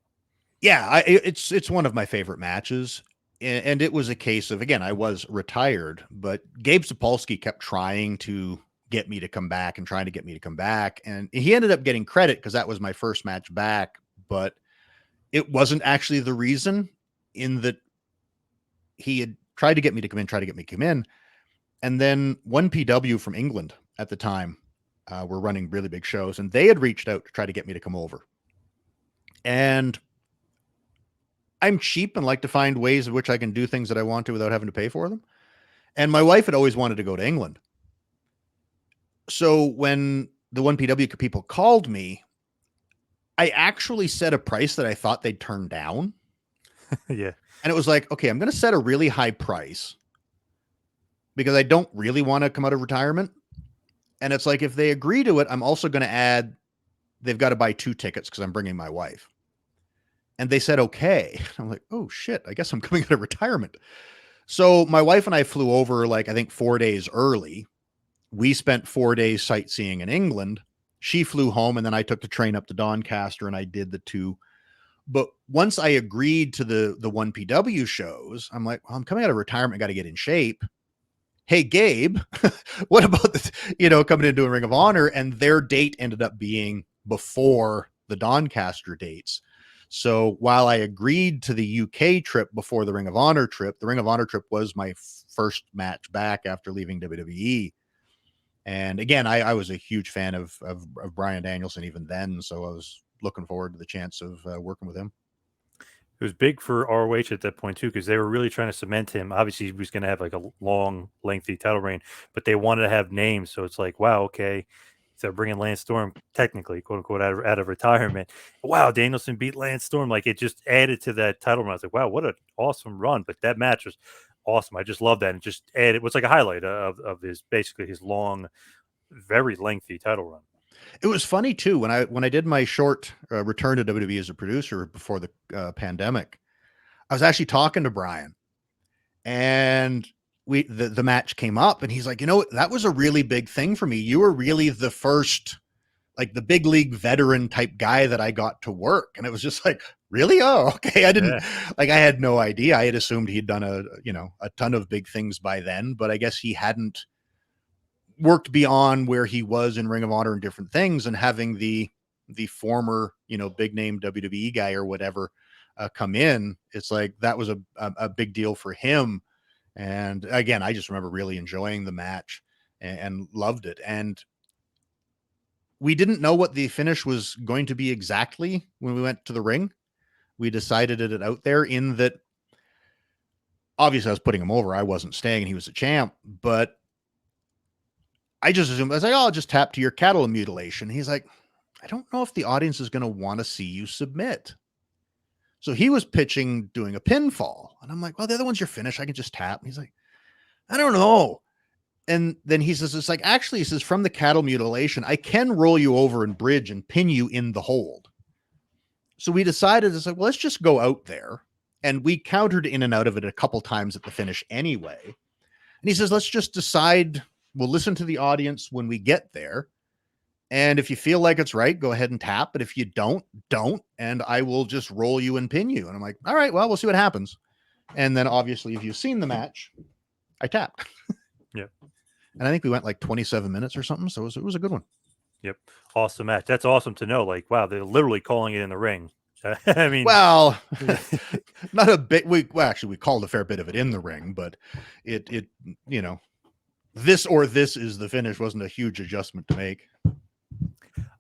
Yeah, it's one of my favorite matches. And it was a case of, again, I was retired, but Gabe Sapolsky kept trying to get me to come back and trying to get me to come back. And he ended up getting credit because that was my first match back, but it wasn't actually the reason, in that he had tried to get me to come in. And then 1PW from England at the time were running really big shows, and they had reached out to try to get me to come over. And I'm cheap and like to find ways in which I can do things that I want to without having to pay for them. And my wife had always wanted to go to England. So when the 1PW people called me, I actually set a price that I thought they'd turn down. Yeah. And it was like, okay, I'm going to set a really high price because I don't really want to come out of retirement. And it's like, if they agree to it, I'm also going to add, they've got to buy 2 tickets because I'm bringing my wife. And they said, okay. I'm like, oh shit, I guess I'm coming out of retirement. So my wife and I flew over, I think 4 days early. We spent 4 days sightseeing in England. She flew home, and then I took the train up to Doncaster and I did the 2. But once I agreed to the 1PW shows, I'm like, well, I'm coming out of retirement. Got to get in shape. Hey, Gabe, what about this, coming into a Ring of Honor? And their date ended up being before the Doncaster dates. So while I agreed to the UK trip before the Ring of Honor trip was my first match back after leaving WWE. And again, I was a huge fan of Bryan Danielson even then. So I was looking forward to the chance of working with him. It was big for ROH at that point too, because they were really trying to cement him. Obviously, he was going to have like a long, lengthy title reign, but they wanted to have names. So it's like, wow, okay. So bringing Lance Storm, technically, quote unquote, out of retirement. Wow, Danielson beat Lance Storm. Like it just added to that title run. I was like, wow, what an awesome run. But that match was awesome. I just love that. And just added, it was like a highlight of his basically his long, very lengthy title run. It was funny too when I did my short return to WWE as a producer before the pandemic. I was actually talking to Bryan, and the match came up, and he's like, that was a really big thing for me. You were really the first, like the big league veteran type guy that I got to work, and it was just like, really? Oh, okay. I didn't I had no idea. I had assumed he'd done a ton of big things by then, but I guess he hadn't worked beyond where he was in Ring of Honor and different things, and having the former, big name WWE guy or whatever come in, it's like that was a big deal for him. And again, I just remember really enjoying the match and loved it. And we didn't know what the finish was going to be exactly when we went to the ring. We decided it out there in that obviously I was putting him over. I wasn't staying and he was a champ, but I just assumed, I was like, oh, I'll just tap to your cattle mutilation. He's like, I don't know if the audience is going to want to see you submit. So he was pitching doing a pinfall. And I'm like, well, the other one's your finish. I can just tap. And he's like, I don't know. And then he says, it's like, actually, he says, from the cattle mutilation, I can roll you over and bridge and pin you in the hold. So we decided, it's like, well, let's just go out there. And we countered in and out of it a couple times at the finish anyway. And he says, let's just decide. We'll listen to the audience when we get there. And if you feel like it's right, go ahead and tap. But if you don't. And I will just roll you and pin you. And I'm like, all right, well, we'll see what happens. And then obviously, if you've seen the match, I tapped. Yeah. And I think we went like 27 minutes or something. So it was a good one. Yep. Awesome match. That's awesome to know. Like, wow, they're literally calling it in the ring. I mean, well, not a bit. Actually, we called a fair bit of it in the ring, but it this is the finish wasn't a huge adjustment to make.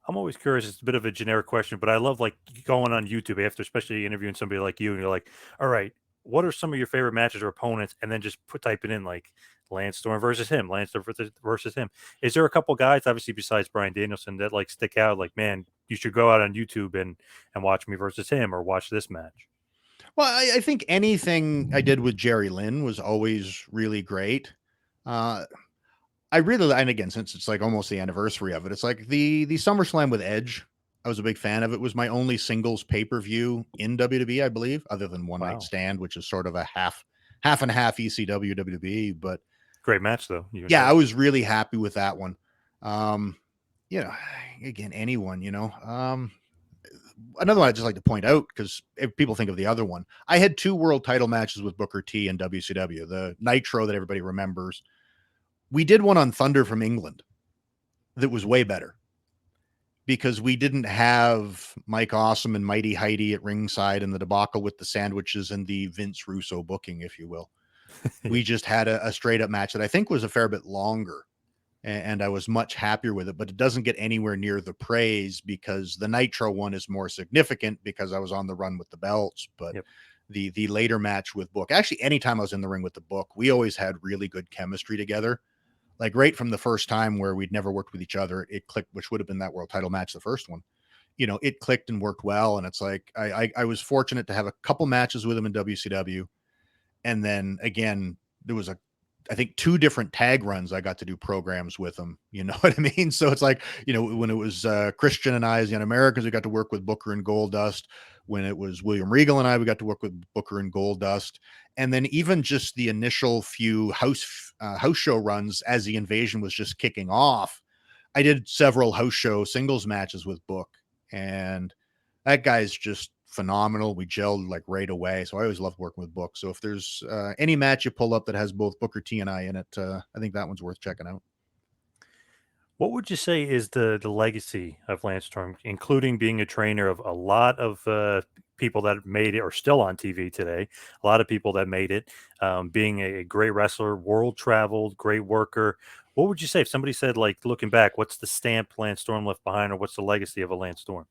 I'm always curious. It's a bit of a generic question, but I love like going on YouTube after, especially interviewing somebody like you, and you're like, all right, what are some of your favorite matches or opponents? And then just type it in like Lance Storm versus him, Lance Storm versus him. Is there a couple guys, obviously besides Bryan Danielson, that like stick out? Like, man, you should go out on YouTube and watch me versus him, or watch this match. Well, I think anything I did with Jerry Lynn was always really great. I really, and again, since it's like almost the anniversary of it, it's like the SummerSlam with Edge. I was a big fan of it. It was my only singles pay-per-view in WWE, I believe, other than One Night Stand, which is sort of a half and half ECW WWE. But great match though. I was really happy with that one. Again, anyone, another one I'd just like to point out, because if people think of the other one, I had 2 world title matches with Booker T and WCW, the Nitro that everybody remembers. We did one on Thunder from England that was way better, because we didn't have Mike Awesome and Mighty Heidi at ringside and the debacle with the sandwiches and the Vince Russo booking, if you will. We just had a straight up match that I think was a fair bit longer, and I was much happier with it, but it doesn't get anywhere near the praise, because the Nitro one is more significant because I was on the run with the belts. But the later match with Book, actually, anytime I was in the ring with the Book, we always had really good chemistry together. Like right from the first time where we'd never worked with each other, it clicked, which would have been that world title match, the first one. It clicked and worked well. And it's like, I was fortunate to have a couple matches with him in WCW. And then again, there was I think 2 different tag runs I got to do programs with him. You know what I mean? So it's like, when it was Christian and I as Young Americans, we got to work with Booker and Goldust. When it was William Regal and I, we got to work with Booker and Goldust. And then even just the initial few house show runs as the Invasion was just kicking off, I did several house show singles matches with Book, and that guy's just phenomenal. We gelled like right away. So I always love working with Book. So if there's any match you pull up that has both Booker T and I in it, I think that one's worth checking out. What would you say is the legacy of Lance Storm, including being a trainer of a lot of people that made it or still on TV today, a lot of people that made it, being a great wrestler, world traveled, great worker? What would you say if somebody said, like, looking back, what's the stamp Lance Storm left behind, or what's the legacy of a Lance Storm?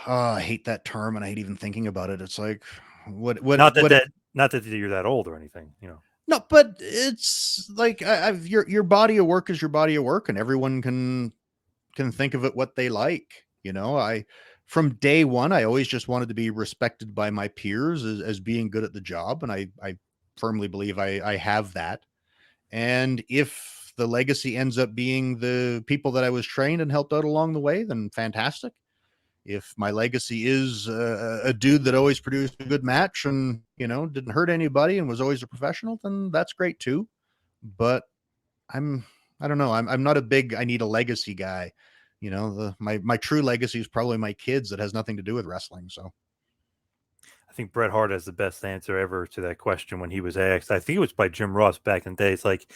I hate that term, and I hate even thinking about it. It's like, not that you're that old or anything, you know. No, but it's like your body of work is your body of work, and everyone can think of it what they like. You know, from day one, I always just wanted to be respected by my peers as being good at the job, and I firmly believe I have that. And if the legacy ends up being the people that I was trained and helped out along the way, then fantastic. If my legacy is a dude that always produced a good match and, you know, didn't hurt anybody and was always a professional, then that's great too. But I don't know. I'm not a big, I need a legacy guy. You know, my true legacy is probably my kids that has nothing to do with wrestling. So I think Bret Hart has the best answer ever to that question when he was asked. I think it was by Jim Ross back in the day. It's like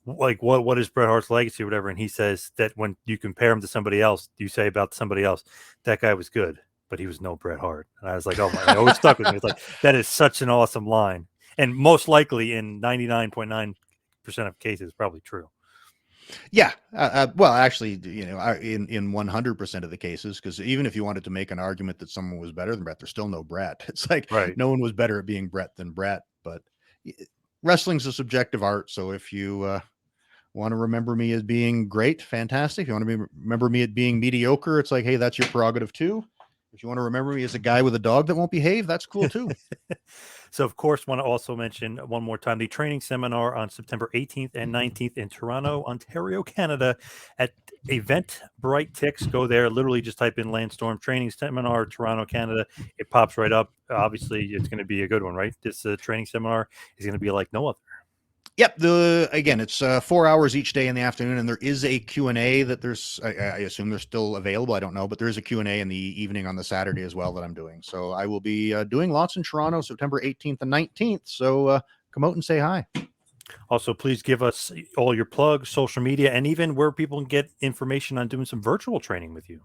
what is Bret Hart's legacy or whatever, and he says that when you compare him to somebody else, you say about somebody else, that guy was good, but he was no Bret Hart. And I was like, oh my, it always stuck with me. It's like, that is such an awesome line, and most likely in 99.9% of cases probably true. yeah, well, actually, you know, in 100% of the cases, because even if you wanted to make an argument that someone was better than Bret, there's still no Bret. It's like Right. no one was better at being Bret than Bret. But wrestling's a subjective art, so if you want to remember me as being great, fantastic. If you want to remember me as being mediocre, it's like, hey, that's your prerogative too. If you want to remember me as a guy with a dog that won't behave, that's cool too. So, of course, want to also mention one more time the training seminar on September 18th and 19th in Toronto, Ontario, Canada at Eventbrite Tix. Go there. Literally just type in Lance Storm Training Seminar, Toronto, Canada. It pops right up. Obviously, it's going to be a good one, right? This training seminar is going to be like no other. Yep. Again, it's 4 hours each day in the afternoon, and there is a Q&A that I assume they're still available. I don't know, but there is a Q&A in the evening on the Saturday as well that I'm doing. So I will be doing lots in Toronto, September 18th and 19th. So come out and say hi. Also, please give us all your plugs, social media, and even where people can get information on doing some virtual training with you.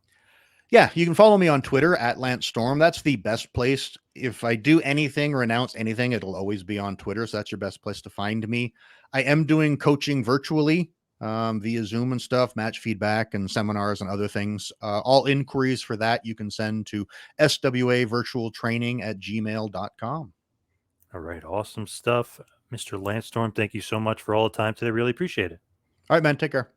Yeah, you can follow me on Twitter at Lance Storm. That's the best place. If I do anything or announce anything, it'll always be on Twitter. So that's your best place to find me. I am doing coaching virtually via Zoom and stuff, match feedback and seminars and other things. All inquiries for that you can send to swavirtualtraining@gmail.com. All right. Awesome stuff. Mr. Lance Storm, thank you so much for all the time today. Really appreciate it. All right, man. Take care.